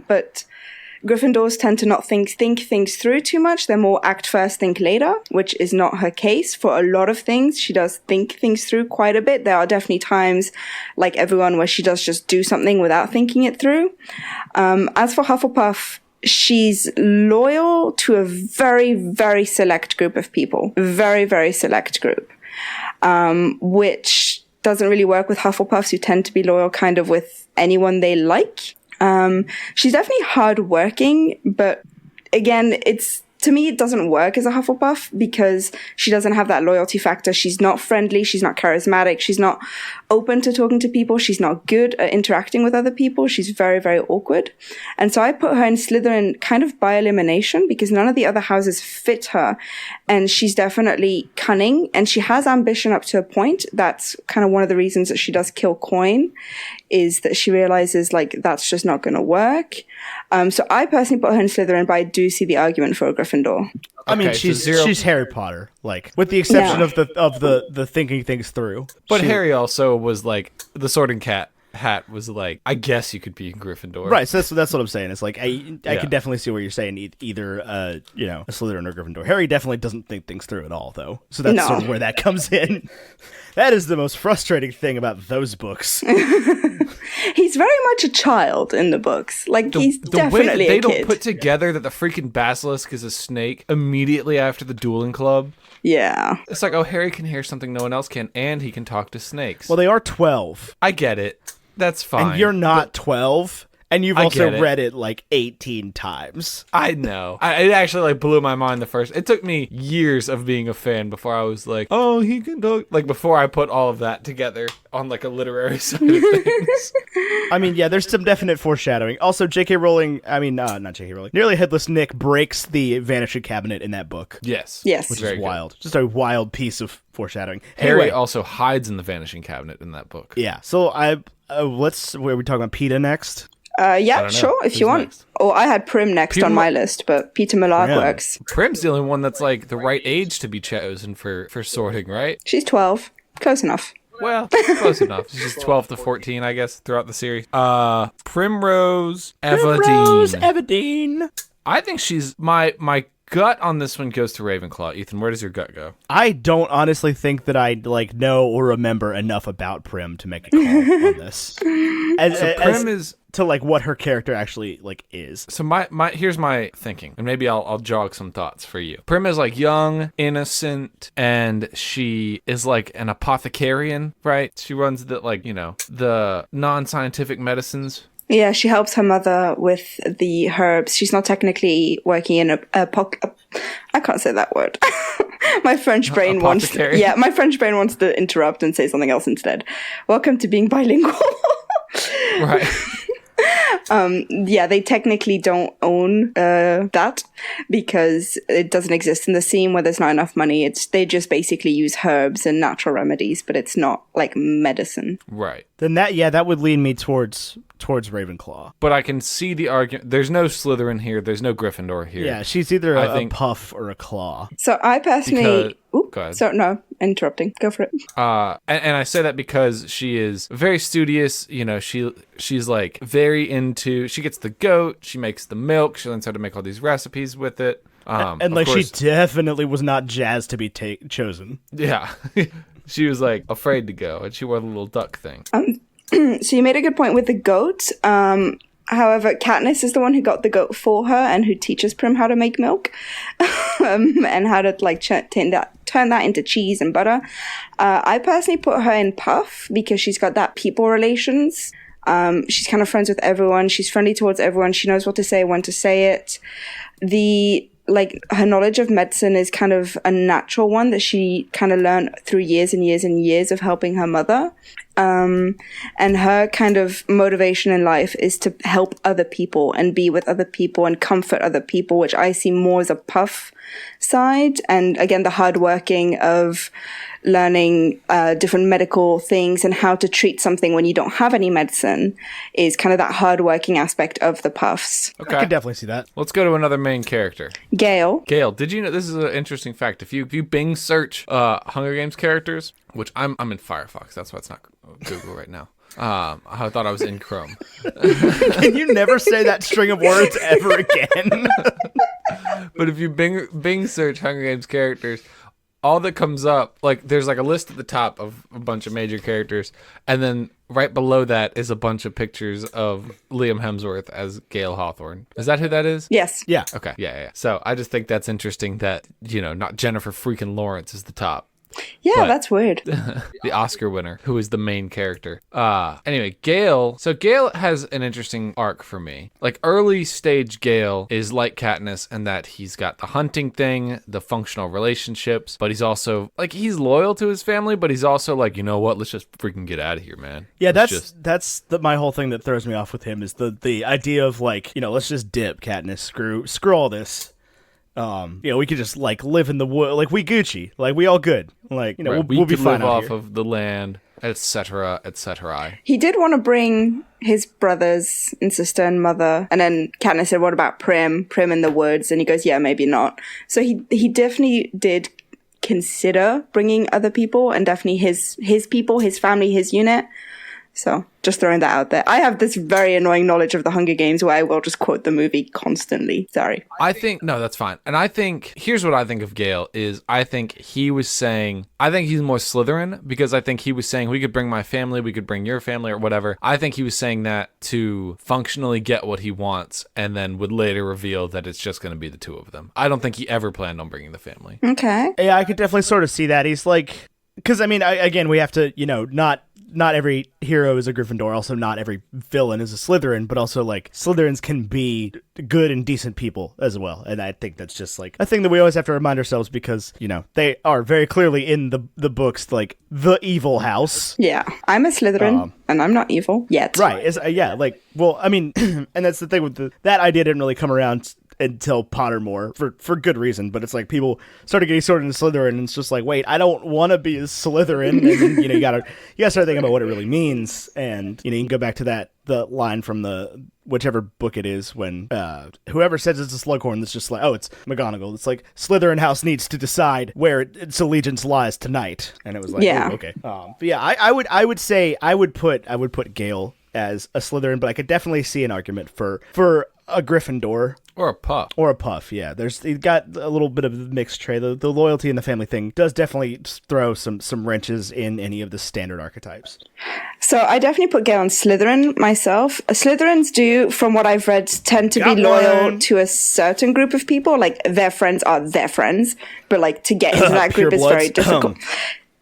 [SPEAKER 2] but Gryffindors tend to not think things through too much. They're more act first, think later, which is not her case for a lot of things. She does think things through quite a bit. There are definitely times, like everyone, where she does just do something without thinking it through. As for Hufflepuff, she's loyal to a very, very select group of people. Very, very select group. Which doesn't really work with Hufflepuffs, who tend to be loyal kind of with anyone they like. She's definitely hardworking, but again, it's to me, it doesn't work as a Hufflepuff because she doesn't have that loyalty factor. She's not friendly. She's not charismatic. She's not open to talking to people. She's not good at interacting with other people. She's very, very awkward. And so I put her in Slytherin kind of by elimination because none of the other houses fit her. And she's definitely cunning and she has ambition up to a point. That's kind of one of the reasons that she does kill Coin, is that she realizes like that's just not going to work. So I personally put her in Slytherin, but I do see the argument for a Gryffindor.
[SPEAKER 3] I mean,
[SPEAKER 1] Okay, so
[SPEAKER 3] she's Harry Potter, like with the exception of the thinking things through.
[SPEAKER 1] But Harry also was like the Sorting Cat hat was like, I guess you could be in Gryffindor.
[SPEAKER 3] Right, so that's what I'm saying. It's like I can definitely see where you're saying either a Slytherin or Gryffindor. Harry definitely doesn't think things through at all, though. So that's sort of where that comes in. That is the most frustrating thing about those books.
[SPEAKER 2] He's very much a child in the books. Like, he's definitely
[SPEAKER 1] way that they
[SPEAKER 2] a kid.
[SPEAKER 1] don't put together that the freaking basilisk is a snake immediately after the dueling club.
[SPEAKER 2] Yeah.
[SPEAKER 1] It's like, oh, Harry can hear something no one else can, and he can talk to snakes.
[SPEAKER 3] Well, they are 12.
[SPEAKER 1] I get it. That's fine.
[SPEAKER 3] And you're not 12. And you've
[SPEAKER 1] I
[SPEAKER 3] also
[SPEAKER 1] get it.
[SPEAKER 3] read it like 18 times.
[SPEAKER 1] I know. It actually like blew my mind the first. It took me years of being a fan before I was like, oh, he can talk. Like before I put all of that together on like a literary side of things.
[SPEAKER 3] I mean, yeah, there's some definite foreshadowing. Also, J.K. Rowling, not J.K. Rowling, Nearly Headless Nick breaks the Vanishing Cabinet in that book.
[SPEAKER 1] Yes.
[SPEAKER 3] Which
[SPEAKER 1] Very
[SPEAKER 3] is
[SPEAKER 1] good.
[SPEAKER 3] wild. Just a wild piece of foreshadowing.
[SPEAKER 1] Harry
[SPEAKER 3] Anyway,
[SPEAKER 1] also hides in the Vanishing Cabinet in that book.
[SPEAKER 3] yeah, so where are we talking about PETA next?
[SPEAKER 2] Yeah,
[SPEAKER 1] know.
[SPEAKER 2] sure, if
[SPEAKER 1] Who's
[SPEAKER 2] you want.
[SPEAKER 1] next?
[SPEAKER 2] Or I had Prim next
[SPEAKER 1] Peter
[SPEAKER 2] on my list, but Peter Millard
[SPEAKER 3] Prim.
[SPEAKER 2] works.
[SPEAKER 1] Prim's the only one that's like the right age to be chosen for sorting, right?
[SPEAKER 2] She's 12. Close enough.
[SPEAKER 1] Well, close enough. She's 12 to 14, I guess, throughout the series. Primrose Everdeen.
[SPEAKER 3] Everdeen.
[SPEAKER 1] I think she's my gut on this one goes to Ravenclaw. Ethan, where does your gut go?
[SPEAKER 3] I don't honestly think that I know or remember enough about Prim to make a call on this.
[SPEAKER 1] Prim is
[SPEAKER 3] to like what her character actually like is.
[SPEAKER 1] so my here's my thinking, and maybe I'll jog some thoughts for you. Prim is like young, innocent, and she is like an apothecarian, right? She runs the non-scientific medicines.
[SPEAKER 2] Yeah, she helps her mother with the herbs. She's not technically working in I can't say that word. My French brain wants to interrupt and say something else instead. Welcome to being bilingual.
[SPEAKER 1] Right.
[SPEAKER 2] Yeah, they technically don't own that because it doesn't exist in the scene where there's not enough money. They just basically use herbs and natural remedies, but it's not like medicine.
[SPEAKER 1] Right.
[SPEAKER 3] Then that would lead me towards Ravenclaw.
[SPEAKER 1] But I can see the argument. There's no Slytherin here. There's no Gryffindor here.
[SPEAKER 3] Yeah, she's either a puff or a claw.
[SPEAKER 2] So I personally...
[SPEAKER 1] Go ahead.
[SPEAKER 2] So no, interrupting. Go for it.
[SPEAKER 1] And I say that because she is very studious. You know, she's like very into. She gets the goat. She makes the milk. She learns how to make all these recipes with it.
[SPEAKER 3] And like she definitely was not jazzed to be chosen.
[SPEAKER 1] Yeah, she was like afraid to go, and she wore the little duck thing.
[SPEAKER 2] So you made a good point with the goat. However, Katniss is the one who got the goat for her and who teaches Prim how to make milk and how to like turn that into cheese and butter. I personally put her in Puff because she's got that people relations. She's kind of friends with everyone. She's friendly towards everyone. She knows what to say, when to say it. Her knowledge of medicine is kind of a natural one that she kind of learned through years and years and years of helping her mother. And her kind of motivation in life is to help other people and be with other people and comfort other people, which I see more as a Puff side. And again, the hardworking of learning different medical things and how to treat something when you don't have any medicine is kind of that hardworking aspect of the Puffs.
[SPEAKER 1] Okay,
[SPEAKER 3] I could definitely see that.
[SPEAKER 1] Let's go to another main character.
[SPEAKER 2] Gale,
[SPEAKER 1] did you know this is an interesting fact? If you Bing search Hunger Games characters, which I'm in Firefox, that's why it's not Google right now. I thought I was in Chrome.
[SPEAKER 3] Can you never say that string of words ever again?
[SPEAKER 1] But if you Bing search Hunger Games characters, all that comes up, like there's like a list at the top of a bunch of major characters, and then right below that is a bunch of pictures of Liam Hemsworth as Gale Hawthorne. Is that who that is?
[SPEAKER 2] yes.
[SPEAKER 3] Yeah.
[SPEAKER 1] Okay. Yeah. So I just think that's interesting that, not Jennifer freaking Lawrence is the top.
[SPEAKER 2] Yeah,
[SPEAKER 1] But-
[SPEAKER 2] that's weird.
[SPEAKER 1] The Oscar winner, who is the main character. Anyway, Gale. So Gale has an interesting arc for me. Like early stage Gale is like Katniss in that he's got the hunting thing, the functional relationships, but he's also like he's loyal to his family, but he's also like, you know what? Let's just freaking get out of here, man.
[SPEAKER 3] Yeah,
[SPEAKER 1] Let's
[SPEAKER 3] that's my whole thing that throws me off with him is the idea of like, let's just dip, Katniss. Screw all this. We could just like live in the wood, like we Gucci, like we all good, like
[SPEAKER 1] right.
[SPEAKER 3] we'll be
[SPEAKER 1] could
[SPEAKER 3] fine
[SPEAKER 1] live
[SPEAKER 3] out
[SPEAKER 1] off
[SPEAKER 3] here.
[SPEAKER 1] of the land, etc., etc.
[SPEAKER 2] He did want to bring his brothers and sister and mother, and then Katniss said, "What about Prim? Prim in the woods?" And he goes, "Yeah, maybe not." So he definitely did consider bringing other people, and definitely his people, his family, his unit. So just throwing that out there. I have this very annoying knowledge of the Hunger Games where I will just quote the movie constantly. Sorry.
[SPEAKER 1] I think, no, that's fine. And I think, here's what I think of Gale is I think he was saying, I think he's more Slytherin because I think he was saying we could bring my family, we could bring your family or whatever. I think he was saying that to functionally get what he wants and then would later reveal that it's just going to be the two of them. I don't think he ever planned on bringing the family.
[SPEAKER 2] Okay.
[SPEAKER 3] Yeah, I could definitely sort of see that. He's like, because I mean, again, we have to, not every hero is a Gryffindor. Also, not every villain is a Slytherin, but also like Slytherins can be good and decent people as well. And I think that's just like a thing that we always have to remind ourselves because, they are very clearly in the books, like the evil house.
[SPEAKER 2] Yeah. I'm a Slytherin and I'm not evil yet.
[SPEAKER 3] Right. I mean, and that's the thing with that idea didn't really come around until Pottermore for good reason, but it's like people started getting sorted into Slytherin and it's just like, wait, I don't want to be a Slytherin, and then, you gotta start thinking about what it really means, and you can go back to the line from the whichever book it is when whoever says it's a Slughorn that's just like, oh, it's McGonagall, it's like Slytherin house needs to decide where its allegiance lies tonight, and it was like,
[SPEAKER 2] yeah,
[SPEAKER 3] ooh, okay, but yeah, I would say I would put Gale as a Slytherin, but I could definitely see an argument for a Gryffindor.
[SPEAKER 1] Or a Puff.
[SPEAKER 3] Or a Puff, yeah. He's got a little bit of a mixed trait. The loyalty and the family thing does definitely throw some wrenches in any of the standard archetypes.
[SPEAKER 2] So I definitely put Gale on Slytherin myself. Slytherins do, from what I've read, tend to be loyal to a certain group of people. Like, their friends are their friends. But, like, to get into that group is very difficult.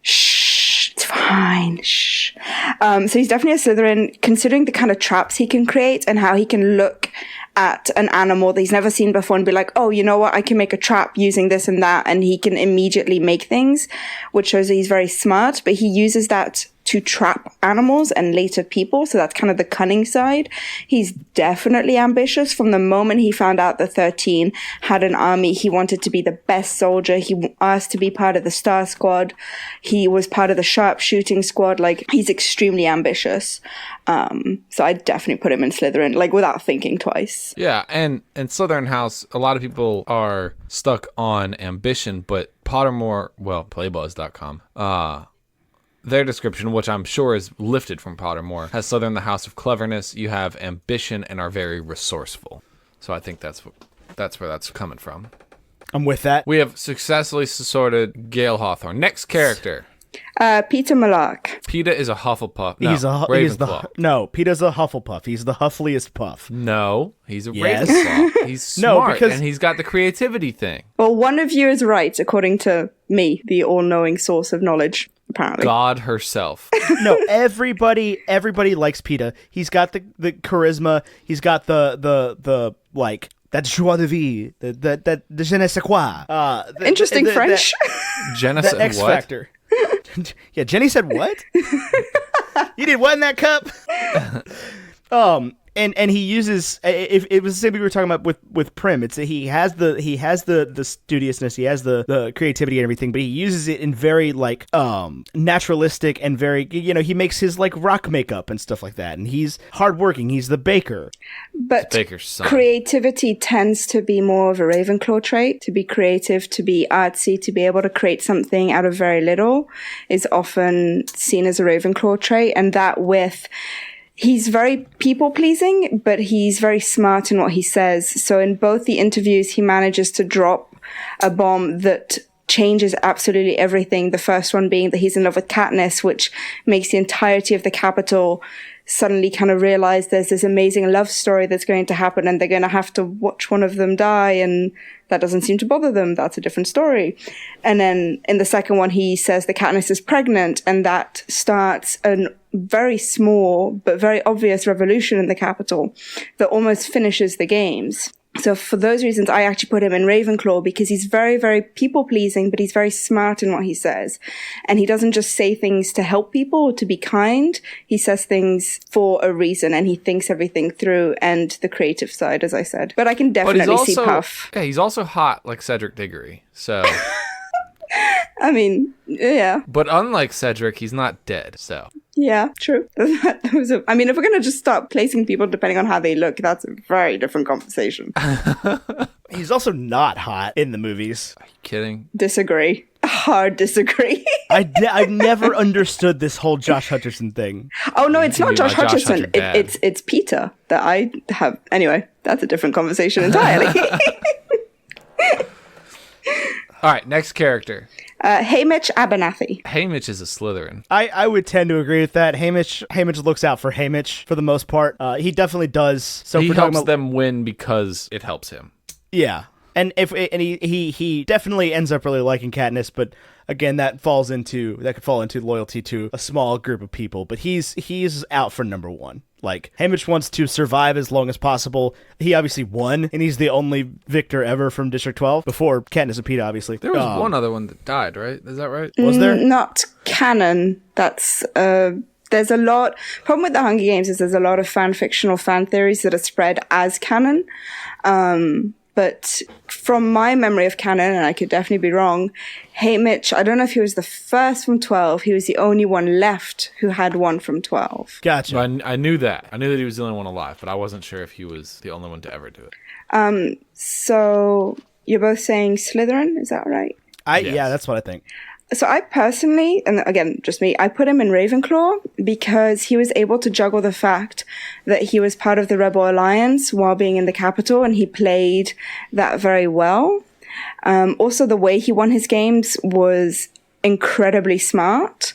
[SPEAKER 2] Shh, it's fine. Shh. So he's definitely a Slytherin, considering the kind of traps he can create and how he can look at an animal that he's never seen before and be like, oh, you know what? I can make a trap using this and that. And he can immediately make things, which shows that he's very smart, but he uses that to trap animals and later people. So that's kind of the cunning side. He's definitely ambitious. From the moment he found out the 13 had an army, he wanted to be the best soldier. He asked to be part of the Star Squad. He was part of the sharpshooting squad. Like, he's extremely ambitious. So I definitely put him in Slytherin, like, without thinking twice.
[SPEAKER 1] Yeah, and in Slytherin House, a lot of people are stuck on ambition, but Pottermore, well, Playbuzz.com, their description, which I'm sure is lifted from Pottermore, has Slytherin the house of cleverness. You have ambition and are very resourceful. So I think that's where that's coming from.
[SPEAKER 3] I'm with that.
[SPEAKER 1] We have successfully sorted Gale Hawthorne. Next character.
[SPEAKER 2] Peter Malark.
[SPEAKER 1] Peter is a Hufflepuff. No,
[SPEAKER 3] Ravenclaw. Peter's a Hufflepuff. He's the huffliest puff.
[SPEAKER 1] No, he's a
[SPEAKER 3] Yes.
[SPEAKER 1] Ravenclaw. He's smart,
[SPEAKER 3] because-
[SPEAKER 1] and he's got the creativity thing.
[SPEAKER 2] Well, one of you is right, according to me, the all-knowing source of knowledge, apparently.
[SPEAKER 1] God herself.
[SPEAKER 3] No, everybody likes Peter. He's got the charisma. He's got the like that joie de vivre, that je ne sais quoi.
[SPEAKER 2] Interesting French.
[SPEAKER 1] Jenna
[SPEAKER 3] The
[SPEAKER 1] said
[SPEAKER 3] X
[SPEAKER 1] what?
[SPEAKER 3] Factor. Yeah, Jenny said what? You did what in that cup? And he uses it was the same thing we were talking about with Prim. It's he has the studiousness, he has the creativity and everything, but he uses it in very like naturalistic and very, he makes his like rock makeup and stuff like that, and he's hardworking. He's the baker.
[SPEAKER 2] But
[SPEAKER 1] Baker's son.
[SPEAKER 2] creativity tends to be more of a Ravenclaw trait. To be creative, to be artsy, to be able to create something out of very little is often seen as a Ravenclaw trait, and that with... He's very people-pleasing, but he's very smart in what he says. So in both the interviews, he manages to drop a bomb that changes absolutely everything. The first one being that he's in love with Katniss, which makes the entirety of the Capitol suddenly kind of realize there's this amazing love story that's going to happen and they're going to have to watch one of them die, and that doesn't seem to bother them. That's a different story. And then in the second one, he says the Katniss is pregnant, and that starts a very small but very obvious revolution in the capital that almost finishes the games. So for those reasons, I actually put him in Ravenclaw, because he's very, very people-pleasing, but he's very smart in what he says. And he doesn't just say things to help people or to be kind. He says things for a reason, and he thinks everything through, and the creative side, as I said. But I can definitely see Puff.
[SPEAKER 1] Yeah, he's also hot like Cedric Diggory, so...
[SPEAKER 2] I mean, yeah.
[SPEAKER 1] But unlike Cedric, he's not dead, so...
[SPEAKER 2] Yeah, true. I mean, if we're going to just start placing people depending on how they look, that's a very different conversation.
[SPEAKER 3] He's also not hot in the movies.
[SPEAKER 1] Are you kidding?
[SPEAKER 2] Disagree. Hard disagree.
[SPEAKER 3] I've never understood this whole Josh Hutcherson thing.
[SPEAKER 2] Oh, no, it's not Josh Hutcherson.
[SPEAKER 1] Hutcher
[SPEAKER 2] It's Peter that I have. Anyway, that's a different conversation entirely.
[SPEAKER 1] All right, next character.
[SPEAKER 2] Haymitch Abernathy.
[SPEAKER 1] Haymitch is a Slytherin.
[SPEAKER 3] I would tend to agree with that. Haymitch looks out for Haymitch for the most part. He definitely does. So
[SPEAKER 1] He
[SPEAKER 3] if we're talking
[SPEAKER 1] helps
[SPEAKER 3] about,
[SPEAKER 1] them win because it helps him.
[SPEAKER 3] yeah, and he definitely ends up really liking Katniss, but again, that could fall into loyalty to a small group of people. But he's out for number one. Like, Haymitch wants to survive as long as possible. He obviously won, and he's the only victor ever from District 12, before Katniss and Peeta, obviously.
[SPEAKER 1] There was one other one that died, right? Is that right?
[SPEAKER 3] Was there?
[SPEAKER 2] Not canon. That's, there's a lot... Problem with the Hunger Games is there's a lot of fan-fictional fan theories that are spread as canon. But from my memory of canon, and I could definitely be wrong, Haymitch, I don't know if he was the first from 12. He was the only one left who had one from 12.
[SPEAKER 3] Gotcha.
[SPEAKER 1] So I knew that. I knew that he was the only one alive, but I wasn't sure if he was the only one to ever do it.
[SPEAKER 2] So you're both saying Slytherin, is that right?
[SPEAKER 1] Yes.
[SPEAKER 3] Yeah, that's what I think.
[SPEAKER 2] So I personally, and again, just me, I put him in Ravenclaw because he was able to juggle the fact that he was part of the Rebel Alliance while being in the capital, and he played that very well. Also, the way he won his games was incredibly smart.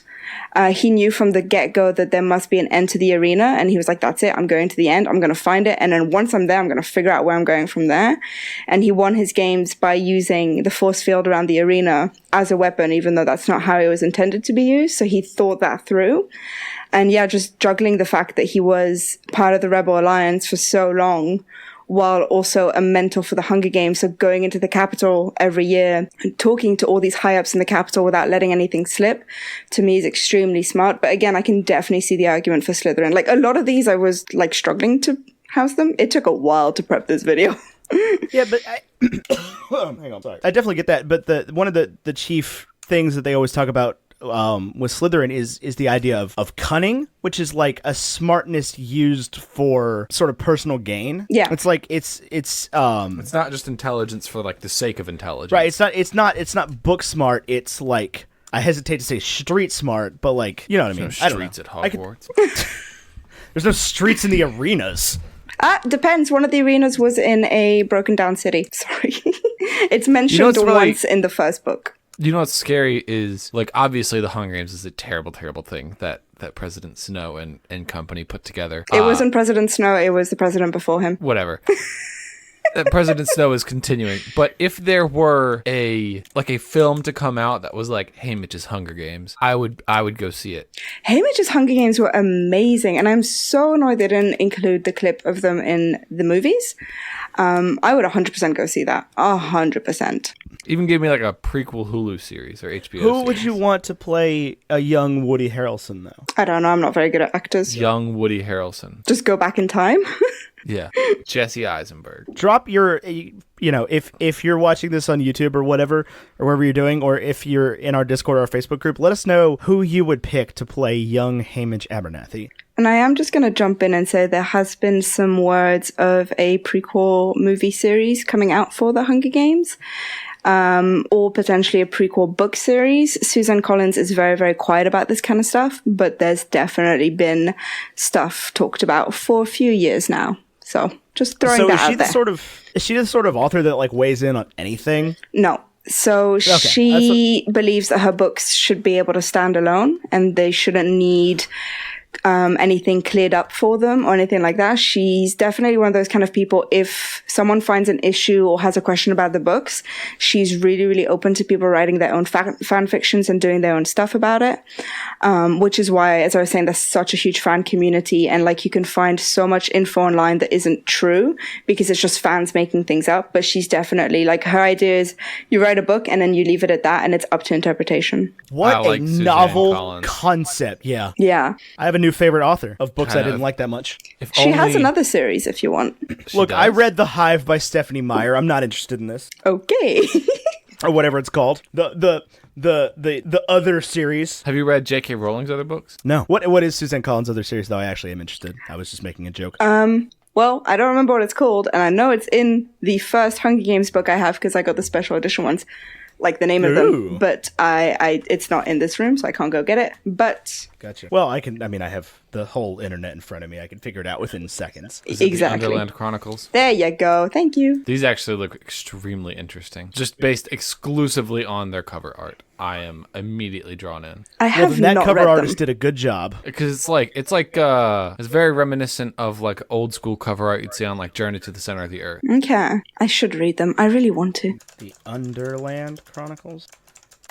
[SPEAKER 2] He knew from the get-go that there must be an end to the arena, and he was like, that's it, I'm going to the end, I'm going to find it, and then once I'm there, I'm going to figure out where I'm going from there. And he won his games by using the force field around the arena as a weapon, even though that's not how it was intended to be used, so he thought that through. And yeah, just juggling the fact that he was part of the Rebel Alliance for so long, while also a mentor for the Hunger Games, so going into the Capitol every year and talking to all these high-ups in the Capitol without letting anything slip, to me is extremely smart. But again, I can definitely see the argument for Slytherin. Like, a lot of these I was, like, struggling to house them. It took a while to prep this video.
[SPEAKER 3] Yeah, but hang on, sorry. I definitely get that, but one of the chief things that they always talk about with Slytherin is the idea of cunning, which is like a smartness used for sort of personal gain.
[SPEAKER 2] Yeah.
[SPEAKER 3] It's like it's
[SPEAKER 1] not just intelligence for like the sake of intelligence.
[SPEAKER 3] right, it's not book smart, it's like, I hesitate to say street smart, but like, you know what I mean.
[SPEAKER 1] There's no streets at Hogwarts.
[SPEAKER 3] There's no streets in the arenas.
[SPEAKER 2] Depends. One of the arenas was in a broken down city. Sorry. It's mentioned once in the first book.
[SPEAKER 1] You know what's scary is, like, obviously the Hunger Games is a terrible, terrible thing that President Snow and company put together.
[SPEAKER 2] It wasn't President Snow, it was the president before him.
[SPEAKER 1] Whatever. President Snow is continuing. But if there were a film to come out that was like Haymitch's Hunger Games, I would go see it.
[SPEAKER 2] Haymitch's Hunger Games were amazing, and I'm so annoyed they didn't include the clip of them in the movies. I would 100% go see that. 100%.
[SPEAKER 1] Even give me like a prequel Hulu series or HBO
[SPEAKER 3] Who
[SPEAKER 1] series.
[SPEAKER 3] would you want to play a young Woody Harrelson, though?
[SPEAKER 2] I don't know, I'm not very good at actors.
[SPEAKER 1] Young Woody Harrelson.
[SPEAKER 2] Just go back in time.
[SPEAKER 1] Yeah. Jesse Eisenberg.
[SPEAKER 3] Drop your, if you're watching this on YouTube or whatever, or wherever you're doing, or if you're in our Discord or our Facebook group, let us know who you would pick to play young Haymitch Abernathy.
[SPEAKER 2] And I am just going to jump in and say there has been some words of a prequel movie series coming out for the Hunger Games. Or potentially a prequel book series. Suzanne Collins is very, very quiet about this kind of stuff, but there's definitely been stuff talked about for a few years now. So just throwing that out there.
[SPEAKER 3] Is she the sort of author that like weighs in on anything?
[SPEAKER 2] No. So she believes that her books should be able to stand alone and they shouldn't need anything cleared up for them or anything like that. She's definitely one of those kind of people. If someone finds an issue or has a question about the books, she's really, really open to people writing their own fan fictions and doing their own stuff about it. Which is why, as I was saying, there's such a huge fan community, and like you can find so much info online that isn't true because it's just fans making things up. But she's definitely like, her idea is you write a book and then you leave it at that, and it's up to interpretation.
[SPEAKER 3] What
[SPEAKER 1] like
[SPEAKER 3] a
[SPEAKER 1] Suzanne
[SPEAKER 3] novel
[SPEAKER 1] Collins.
[SPEAKER 3] concept. Yeah.
[SPEAKER 2] Yeah.
[SPEAKER 3] I have a new favorite author of books I
[SPEAKER 1] Kind
[SPEAKER 3] didn't
[SPEAKER 1] of.
[SPEAKER 3] like that much.
[SPEAKER 1] If
[SPEAKER 2] She has
[SPEAKER 1] only
[SPEAKER 2] another series if you want.
[SPEAKER 1] she
[SPEAKER 3] Look, I
[SPEAKER 1] does.
[SPEAKER 3] read The Hive by Stephanie Meyer. I'm not interested in this.
[SPEAKER 2] Okay.
[SPEAKER 3] Or whatever it's called. The other series.
[SPEAKER 1] Have you read J.K. Rowling's other books?
[SPEAKER 3] No. What is Suzanne Collins' other series, though? I actually am interested. I was just making a joke.
[SPEAKER 2] Well, I don't remember what it's called, and I know it's in the first Hunger Games book I have because I got the special edition ones, like the name of
[SPEAKER 3] Ooh.
[SPEAKER 2] them. But it's not in this room, so I can't go get it. But
[SPEAKER 3] Gotcha. Well, I have the whole internet in front of me. I can figure it out within seconds.
[SPEAKER 1] Is it
[SPEAKER 2] exactly.
[SPEAKER 1] The Underland Chronicles.
[SPEAKER 2] There you go. Thank you.
[SPEAKER 1] These actually look extremely interesting. Just based exclusively on their cover art, I am immediately drawn in.
[SPEAKER 2] I have
[SPEAKER 3] Well, then that
[SPEAKER 2] not
[SPEAKER 3] cover
[SPEAKER 2] read
[SPEAKER 3] artist
[SPEAKER 2] them.
[SPEAKER 3] did a good job.
[SPEAKER 1] Because it's very reminiscent of like old school cover art you'd see on like Journey to the Center of the Earth.
[SPEAKER 2] Okay. I should read them. I really want to.
[SPEAKER 3] The Underland Chronicles?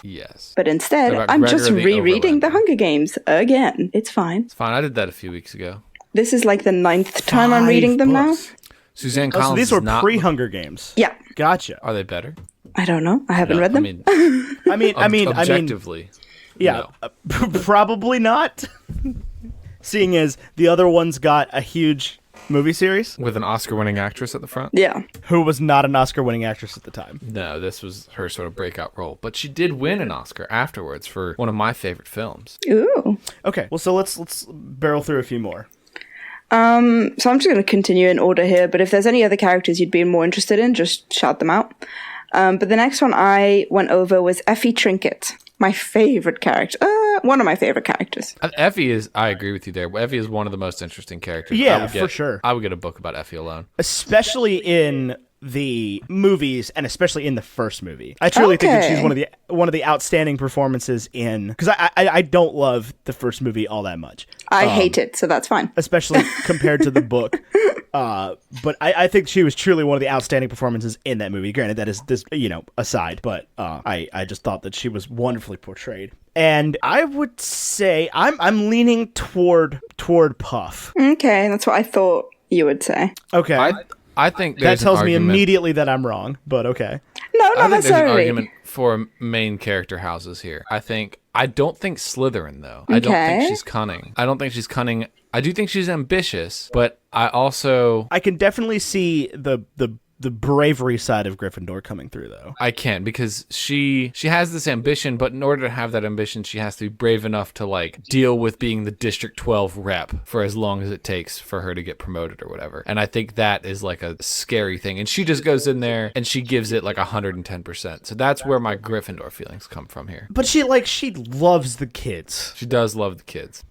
[SPEAKER 1] Yes.
[SPEAKER 2] But instead,
[SPEAKER 1] About
[SPEAKER 2] I'm
[SPEAKER 1] Gregor
[SPEAKER 2] just
[SPEAKER 1] the
[SPEAKER 2] rereading the
[SPEAKER 1] Overlander.
[SPEAKER 2] Hunger Games again. It's fine.
[SPEAKER 1] It's fine. I did that a few weeks ago.
[SPEAKER 2] This is like the 9th time I'm reading them now.
[SPEAKER 1] Suzanne
[SPEAKER 3] Oh,
[SPEAKER 1] Collins
[SPEAKER 3] so these
[SPEAKER 1] is
[SPEAKER 3] were
[SPEAKER 1] not-
[SPEAKER 3] pre-Hunger Games.
[SPEAKER 2] Yeah.
[SPEAKER 3] Gotcha.
[SPEAKER 1] Are they better?
[SPEAKER 2] I don't know. I haven't read them.
[SPEAKER 3] I mean,
[SPEAKER 1] objectively.
[SPEAKER 3] yeah,
[SPEAKER 1] no.
[SPEAKER 3] probably not. Seeing as the other ones got a huge movie series,
[SPEAKER 1] With an Oscar-winning actress at the front?
[SPEAKER 2] Yeah.
[SPEAKER 3] who was not an Oscar-winning actress at the time.
[SPEAKER 1] No, this was her sort of breakout role. But she did win an Oscar afterwards for one of my favorite films.
[SPEAKER 2] Ooh.
[SPEAKER 3] Okay, well, so let's barrel through a few more.
[SPEAKER 2] So I'm just going to continue in order here, but if there's any other characters you'd be more interested in, just shout them out. But the next one I went over was Effie Trinket, my favorite character. One of my favorite characters.
[SPEAKER 1] Effie is, I agree with you there. Effie is one of the most interesting characters.
[SPEAKER 3] Yeah,
[SPEAKER 1] I would
[SPEAKER 3] for sure.
[SPEAKER 1] I would get a book about Effie alone.
[SPEAKER 3] Especially in the movies, and especially in the first movie. I truly think that she's
[SPEAKER 2] Okay.
[SPEAKER 3] one of the outstanding performances in, because I don't love the first movie all that much.
[SPEAKER 2] I hate it, so that's fine.
[SPEAKER 3] Especially compared to the book. But I think she was truly one of the outstanding performances in that movie. Granted, that is this, aside, but I just thought that she was wonderfully portrayed. And I would say I'm leaning toward Puff.
[SPEAKER 2] Okay, that's what I thought you would say.
[SPEAKER 3] Okay.
[SPEAKER 1] I think
[SPEAKER 3] That
[SPEAKER 1] there's
[SPEAKER 3] tells
[SPEAKER 1] an
[SPEAKER 3] me
[SPEAKER 1] argument.
[SPEAKER 3] immediately that I'm wrong, but okay.
[SPEAKER 2] No,
[SPEAKER 1] I
[SPEAKER 2] not
[SPEAKER 1] think there's an
[SPEAKER 2] necessarily.
[SPEAKER 1] argument for main character houses here. I don't think Slytherin though. I don't think
[SPEAKER 2] Okay.
[SPEAKER 1] she's cunning. I don't think she's cunning. I do think she's ambitious, but I
[SPEAKER 3] I can definitely see the bravery side of Gryffindor coming through, though.
[SPEAKER 1] I can't, because she has this ambition, but in order to have that ambition, she has to be brave enough to like deal with being the District 12 rep for as long as it takes for her to get promoted or whatever. And I think that is like a scary thing. And she just goes in there and she gives it like 110%. So that's where my Gryffindor feelings come from here.
[SPEAKER 3] But she loves the kids.
[SPEAKER 1] She does love the kids.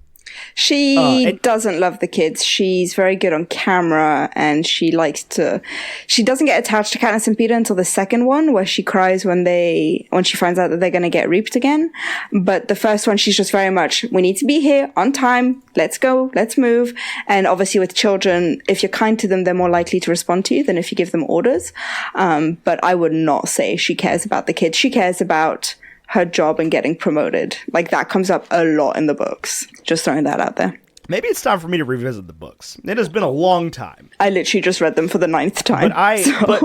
[SPEAKER 2] She doesn't love the kids. She's very good on camera, and she doesn't get attached to Katniss and Peter until the second one, where she cries when she finds out that they're going to get reaped again. But the first one, she's just very much, we need to be here on time. Let's go. Let's move. And obviously with children, if you're kind to them, they're more likely to respond to you than if you give them orders. But I would not say she cares about the kids. She cares about her job and getting promoted. Like, that comes up a lot in the books. Just throwing that out there.
[SPEAKER 3] Maybe it's time for me to revisit the books. It has been a long time.
[SPEAKER 2] I literally just read them for the 9th time.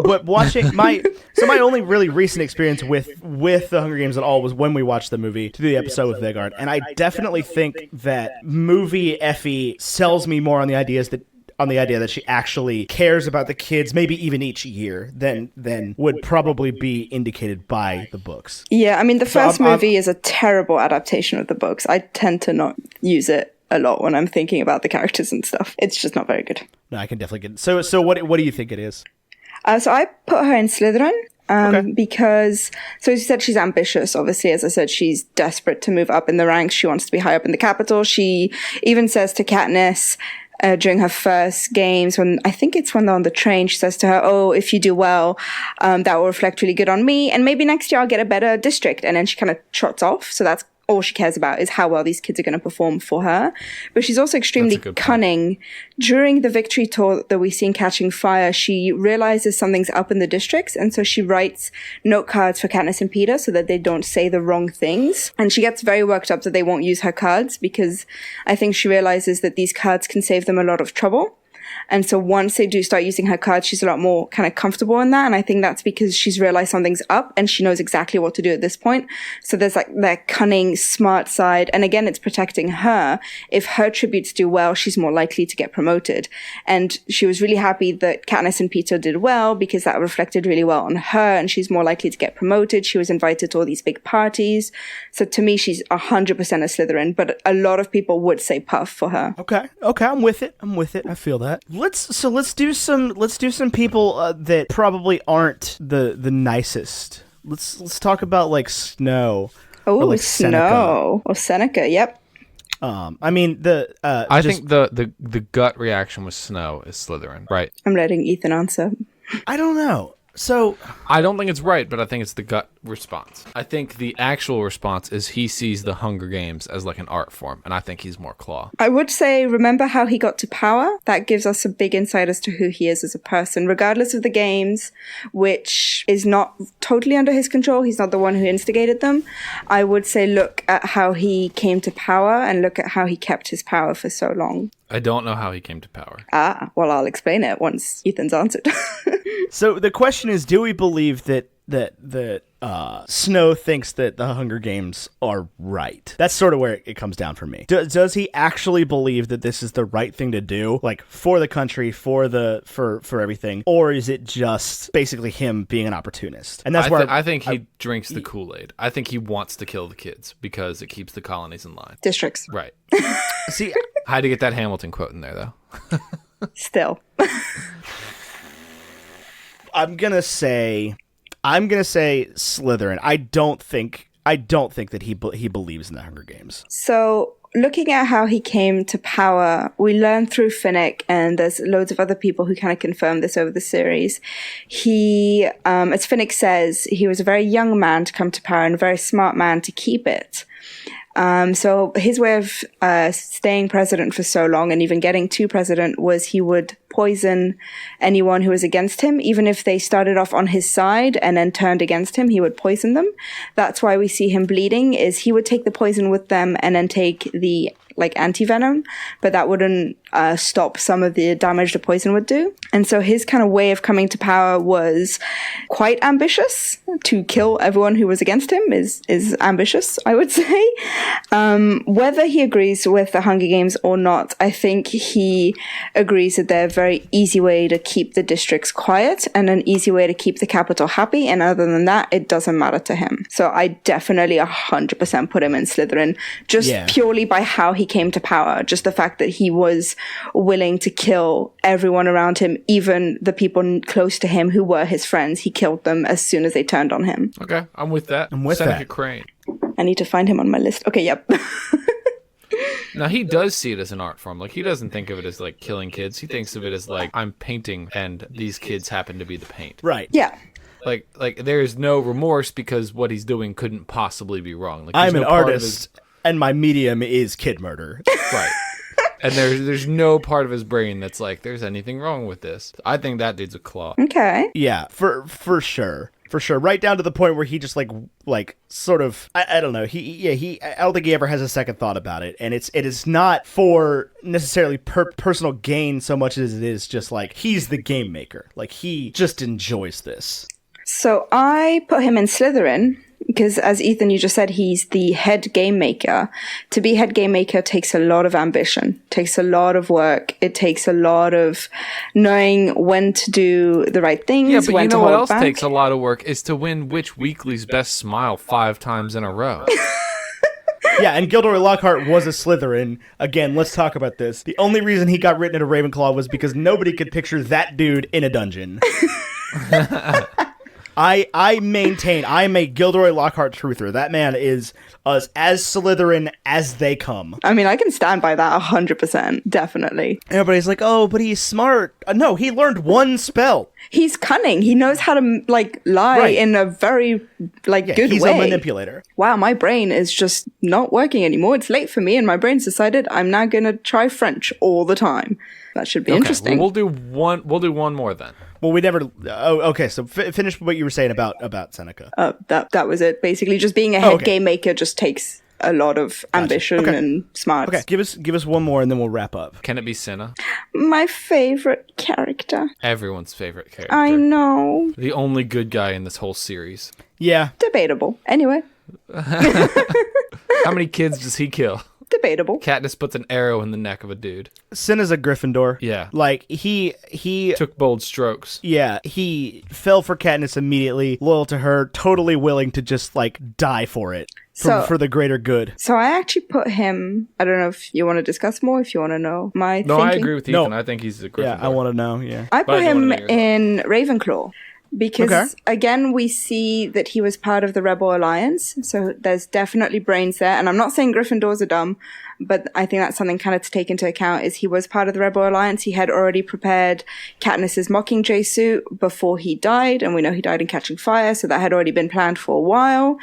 [SPEAKER 3] But watching my only really recent experience with the Hunger Games at all was when we watched the movie, to the episode with Vegard, and I definitely think that movie Effie sells me more on the idea that she actually cares about the kids, maybe even each year, than would probably be indicated by the books.
[SPEAKER 2] Yeah, I mean, the first
[SPEAKER 3] I'm-
[SPEAKER 2] movie is a terrible adaptation of the books. I tend to not use it a lot when I'm thinking about the characters and stuff. It's just not very good.
[SPEAKER 3] No, I can definitely get it. So what do you think it is?
[SPEAKER 2] So I put her in Slytherin.
[SPEAKER 3] Okay.
[SPEAKER 2] Because, so as you said, she's ambitious. Obviously, as I said, she's desperate to move up in the ranks. She wants to be high up in the capital. She even says to Katniss, during her first games, when they're on the train, she says to her, "Oh, if you do well, that will reflect really good on me, and maybe next year I'll get a better district." And then she kind of trots off. So that's all she cares about is how well these kids are going to perform for her. But she's also extremely cunning. During the victory tour that we see in Catching Fire, she realizes something's up in the districts, and so she writes note cards for Katniss and Peter so that they don't say the wrong things. And she gets very worked up that they won't use her cards, because I think she realizes that these cards can save them a lot of trouble. And so once they do start using her cards, she's a lot more kind of comfortable in that. And I think that's because she's realized something's up and she knows exactly what to do at this point. So there's like that cunning, smart side. And again, it's protecting her. If her tributes do well, she's more likely to get promoted. And she was really happy that Katniss and Peter did well because that reflected really well on her and she's more likely to get promoted. She was invited to all these big parties. So to me, she's 100% a Slytherin, but a lot of people would say Puff for her.
[SPEAKER 3] Okay, I'm with it. I feel that. Let's do some people that probably aren't the nicest. Let's talk about like Snow.
[SPEAKER 2] Oh,
[SPEAKER 3] like
[SPEAKER 2] Snow or Seneca. Yep.
[SPEAKER 3] I mean
[SPEAKER 1] I think the gut reaction was Snow is Slytherin, right?
[SPEAKER 2] I'm letting Ethan answer.
[SPEAKER 3] I don't know. So
[SPEAKER 1] I don't think it's right, but I think it's the gut response. I think the actual response is he sees the Hunger Games as like an art form, and I think he's more Claw.
[SPEAKER 2] I would say, remember how he got to power? That gives us a big insight as to who he is as a person, regardless of the games, which is not totally under his control. He's not the one who instigated them. I would say look at how he came to power and look at how he kept his power for so long.
[SPEAKER 1] I don't know how he came to power.
[SPEAKER 2] Well, I'll explain it once Ethan's answered.
[SPEAKER 3] So the question is, do we believe that Snow thinks that the Hunger Games are right? That's sort of where it comes down for me. Does he actually believe that this is the right thing to do, like for the country, for everything, or is it just basically him being an opportunist? And that's where
[SPEAKER 1] I think he drinks the Kool-Aid. I think he wants to kill the kids because it keeps the colonies in line.
[SPEAKER 2] Districts.
[SPEAKER 1] Right.
[SPEAKER 3] See,
[SPEAKER 1] I had to get that Hamilton quote in there though.
[SPEAKER 2] Still.
[SPEAKER 3] I'm gonna say Slytherin. I don't think that he believes in the Hunger Games.
[SPEAKER 2] So looking at how he came to power, we learn through Finnick, and there's loads of other people who kind of confirm this over the series. He, as Finnick says, he was a very young man to come to power and a very smart man to keep it. So his way of staying president for so long and even getting to president was he would poison anyone who was against him. Even if they started off on his side and then turned against him, he would poison them. That's why we see him bleeding, is he would take the poison with them and then take the anti-venom, but that wouldn't stop some of the damage the poison would do. And so his kind of way of coming to power was quite ambitious. To kill everyone who was against him is ambitious, I would say. Whether he agrees with the Hunger Games or not, I think he agrees that they're a very easy way to keep the districts quiet and an easy way to keep the capital happy. And other than that, it doesn't matter to him. So I definitely 100% put him in Slytherin, just purely by how he came to power. Just the fact that he was willing to kill everyone around him, even the people close to him who were his friends. He killed them as soon as they turned on him.
[SPEAKER 1] Okay, I'm with that. Seneca Crane.
[SPEAKER 2] I need to find him on my list. Okay, yep.
[SPEAKER 1] Now, he does see it as an art form. Like, he doesn't think of it as, like, killing kids. He thinks of it as, like, I'm painting, and these kids happen to be the paint.
[SPEAKER 3] Right.
[SPEAKER 2] Yeah.
[SPEAKER 1] Like there is no remorse because what he's doing couldn't possibly be wrong. Like,
[SPEAKER 3] I'm an artist, and my medium is kid murder.
[SPEAKER 1] Right. And there's no part of his brain that's like, there's anything wrong with this. I think that dude's a Claw.
[SPEAKER 2] Okay.
[SPEAKER 3] Yeah, for sure. For sure. Right down to the point where he just like sort of, I don't know. I don't think he ever has a second thought about it. And it is not for necessarily personal gain so much as it is just like, he's the game maker. Like, he just enjoys this.
[SPEAKER 2] So I put him in Slytherin because, as Ethan, you just said, he's the head game maker. To be head game maker takes a lot of ambition, takes a lot of work. It takes a lot of knowing when to do the right things.
[SPEAKER 1] Yeah, but
[SPEAKER 2] when
[SPEAKER 1] you
[SPEAKER 2] to
[SPEAKER 1] know what
[SPEAKER 2] hold
[SPEAKER 1] else
[SPEAKER 2] back.
[SPEAKER 1] takes a lot of work is to win Which Weekly's Best Smile 5 times in a row.
[SPEAKER 3] Yeah, and Gilderoy Lockhart was a Slytherin. Again, let's talk about this. The only reason he got written into Ravenclaw was because nobody could picture that dude in a dungeon. I maintain I'm a Gilderoy Lockhart truther. That man is as Slytherin as they come.
[SPEAKER 2] I mean, I can stand by that 100%. Definitely.
[SPEAKER 3] Everybody's like, oh, but he's smart. No, he learned one spell.
[SPEAKER 2] He's cunning. He knows how to lie in a very good
[SPEAKER 3] he's
[SPEAKER 2] way.
[SPEAKER 3] a manipulator.
[SPEAKER 2] Wow, my brain is just not working anymore. It's late for me, and my brain's decided I'm now gonna try French all the time. That should be interesting.
[SPEAKER 1] Well, we'll do one more then.
[SPEAKER 3] Well, we never. Oh, okay. So finish what you were saying about Seneca.
[SPEAKER 2] That was it. Basically, just being a head game maker just takes a lot of ambition and smarts.
[SPEAKER 3] Okay, give us one more, and then we'll wrap up.
[SPEAKER 1] Can it be Cinna?
[SPEAKER 2] My favorite character.
[SPEAKER 1] Everyone's favorite character.
[SPEAKER 2] I know.
[SPEAKER 1] The only good guy in this whole series.
[SPEAKER 3] Yeah.
[SPEAKER 2] Debatable. Anyway.
[SPEAKER 1] How many kids does he kill?
[SPEAKER 2] Debatable.
[SPEAKER 1] Katniss puts an arrow in the neck of a dude.
[SPEAKER 3] Cinna's a Gryffindor.
[SPEAKER 1] Yeah.
[SPEAKER 3] Like, he
[SPEAKER 1] Took bold strokes.
[SPEAKER 3] Yeah, he fell for Katniss immediately, loyal to her, totally willing to just, die for it. For the greater good.
[SPEAKER 2] So I actually put him, I don't know if you want to discuss more, if you want to know my thinking.
[SPEAKER 1] I agree with Ethan. I think he's a Gryffindor.
[SPEAKER 3] Yeah, I want to know, yeah.
[SPEAKER 2] I put him in Ravenclaw. Because, again, we see that he was part of the Rebel Alliance, so there's definitely brains there. And I'm not saying Gryffindors are dumb, but I think that's something kind of to take into account, is he was part of the Rebel Alliance. He had already prepared Katniss's Mockingjay suit before he died, and we know he died in Catching Fire, so that had already been planned for a while.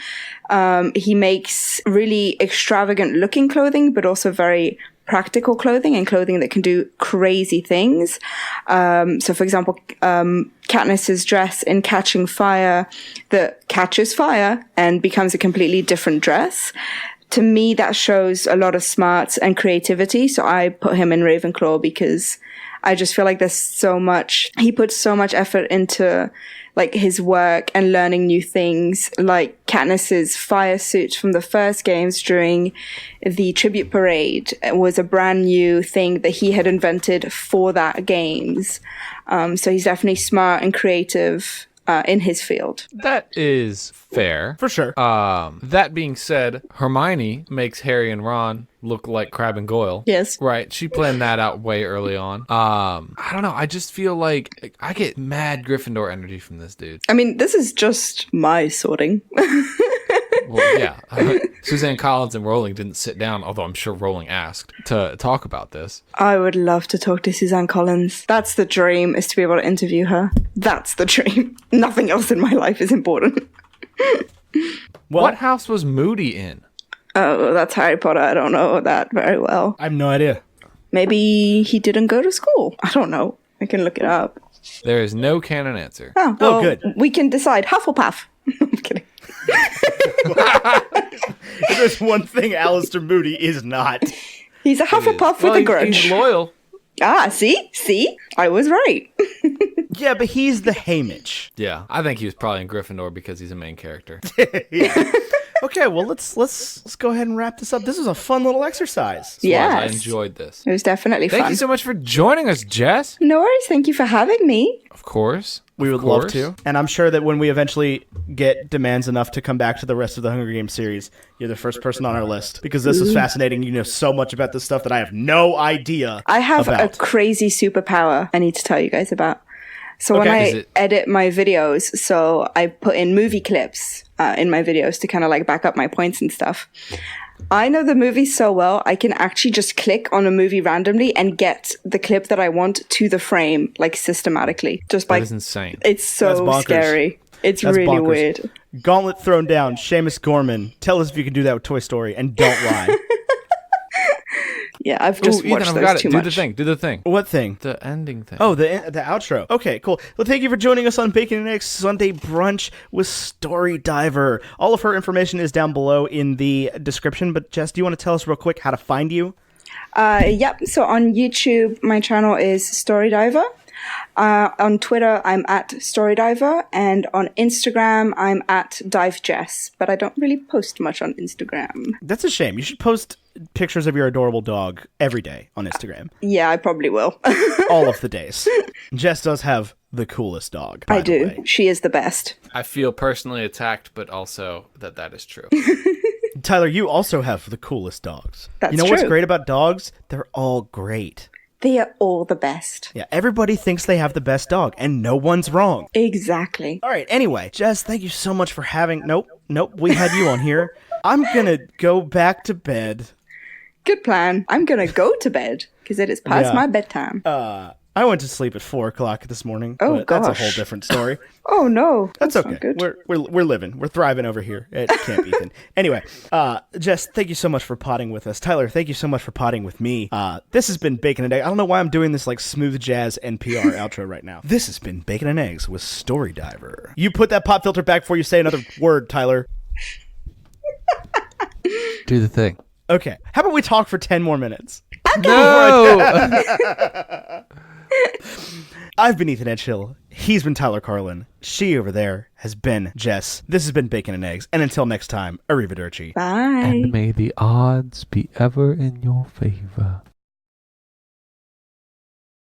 [SPEAKER 2] He makes really extravagant-looking clothing, but also very practical clothing and clothing that can do crazy things. So, for example, Katniss's dress in Catching Fire that catches fire and becomes a completely different dress. To me, that shows a lot of smarts and creativity. So I put him in Ravenclaw because I just feel like there's so much, he puts so much effort into his work and learning new things, like Katniss's fire suit from the first games during the tribute parade was a brand new thing that he had invented for that games. So he's definitely smart and creative in his field.
[SPEAKER 1] That is fair.
[SPEAKER 3] For sure.
[SPEAKER 1] That being said, Hermione makes Harry and Ron look like Crabbe and Goyle.
[SPEAKER 2] Yes.
[SPEAKER 1] Right. She planned that out way early on. I don't know. I just feel like I get mad Gryffindor energy from this dude.
[SPEAKER 2] I mean, this is just my sorting.
[SPEAKER 1] Well, yeah. Suzanne Collins and Rowling didn't sit down, although I'm sure Rowling asked, to talk about this.
[SPEAKER 2] I would love to talk to Suzanne Collins. That's the dream, is to be able to interview her. That's the dream. Nothing else in my life is important.
[SPEAKER 1] What house was Moody in?
[SPEAKER 2] Oh, that's Harry Potter. I don't know that very well.
[SPEAKER 3] I have no idea.
[SPEAKER 2] Maybe he didn't go to school. I don't know. I can look it up.
[SPEAKER 1] There is no canon answer.
[SPEAKER 2] Oh, well,
[SPEAKER 3] good.
[SPEAKER 2] We can decide. Hufflepuff. I'm kidding.
[SPEAKER 3] If there's one thing Alistair Moody is not.
[SPEAKER 2] He's a Hufflepuff with a grudge.
[SPEAKER 1] He's loyal.
[SPEAKER 2] Ah, see? I was right.
[SPEAKER 3] Yeah, but he's the Haymitch.
[SPEAKER 1] Yeah, I think he was probably in Gryffindor because he's a main character.
[SPEAKER 3] Yeah. Okay, well let's go ahead and wrap this up. This was a fun little exercise.
[SPEAKER 2] Yes.
[SPEAKER 1] I enjoyed this.
[SPEAKER 2] It was definitely fun.
[SPEAKER 1] Thank you so much for joining us, Jess.
[SPEAKER 2] No worries. Thank you for having me.
[SPEAKER 1] Of course.
[SPEAKER 3] We would love to. And I'm sure that when we eventually get demands enough to come back to the rest of the Hunger Games series, you're the first person on our list. Because this was fascinating. You know so much about this stuff that I have no idea
[SPEAKER 2] I have
[SPEAKER 3] about.
[SPEAKER 2] a crazy superpower I need to tell you guys about. So when I edit my videos, so I put in movie clips in my videos to kind of back up my points and stuff. I know the movie so well, I can actually just click on a movie randomly and get the clip that I want to the frame, systematically. Just
[SPEAKER 1] That is insane.
[SPEAKER 2] It's so scary. It's really
[SPEAKER 3] bonkers.
[SPEAKER 2] weird.
[SPEAKER 3] Gauntlet thrown down. Seamus Gorman. Tell us if you can do that with Toy Story, and don't lie.
[SPEAKER 2] Yeah, I've just watched
[SPEAKER 1] Ethan,
[SPEAKER 2] those too much.
[SPEAKER 1] Do the thing.
[SPEAKER 3] What thing?
[SPEAKER 1] The ending thing.
[SPEAKER 3] Oh, the outro. Okay, cool. Well, thank you for joining us on Bacon and Eggs Sunday Brunch with Story Diver. All of her information is down below in the description, but Jess, do you want to tell us real quick how to find you?
[SPEAKER 2] Yep, so on YouTube, my channel is Story Diver. On Twitter, I'm at Story Diver, and on Instagram, I'm at DiveJess, but I don't really post much on Instagram.
[SPEAKER 3] That's a shame. You should post pictures of your adorable dog every day on Instagram.
[SPEAKER 2] Yeah, I probably will.
[SPEAKER 3] All of the days. Jess does have the coolest dog.
[SPEAKER 2] I do. She is the best.
[SPEAKER 1] I feel personally attacked, but also that is true.
[SPEAKER 3] Tyler, you also have the coolest dogs.
[SPEAKER 2] That's
[SPEAKER 3] You know
[SPEAKER 2] true.
[SPEAKER 3] what's great about dogs? They're all great.
[SPEAKER 2] They are all the best.
[SPEAKER 3] Yeah, everybody thinks they have the best dog, and no one's wrong.
[SPEAKER 2] Exactly.
[SPEAKER 3] All right, anyway, Jess, thank you so much for having... Nope, we had you on here. I'm gonna go back to bed.
[SPEAKER 2] Good plan. I'm gonna go to bed, because it is past my bedtime.
[SPEAKER 3] I went to sleep at 4 o'clock this morning.
[SPEAKER 2] Oh,
[SPEAKER 3] but that's a
[SPEAKER 2] gosh.
[SPEAKER 3] whole different story.
[SPEAKER 2] Oh, no.
[SPEAKER 3] That's
[SPEAKER 2] not
[SPEAKER 3] okay.
[SPEAKER 2] good.
[SPEAKER 3] We're living. We're thriving over here at Camp Ethan. Anyway, Jess, thank you so much for potting with us. Tyler, thank you so much for potting with me. This has been Bacon and Eggs. I don't know why I'm doing this like smooth jazz NPR outro right now. This has been Bacon and Eggs with Story Diver. You put that pop filter back before you say another word, Tyler.
[SPEAKER 1] Do the thing.
[SPEAKER 3] Okay. How about we talk for 10 more minutes?
[SPEAKER 1] No!
[SPEAKER 3] I've been Ethan Edgehill. He's been Tyler Carlin. She over there has been Jess. This has been Bacon and Eggs. And until next time, arrivederci.
[SPEAKER 2] Bye.
[SPEAKER 1] And may the odds be ever in your favor.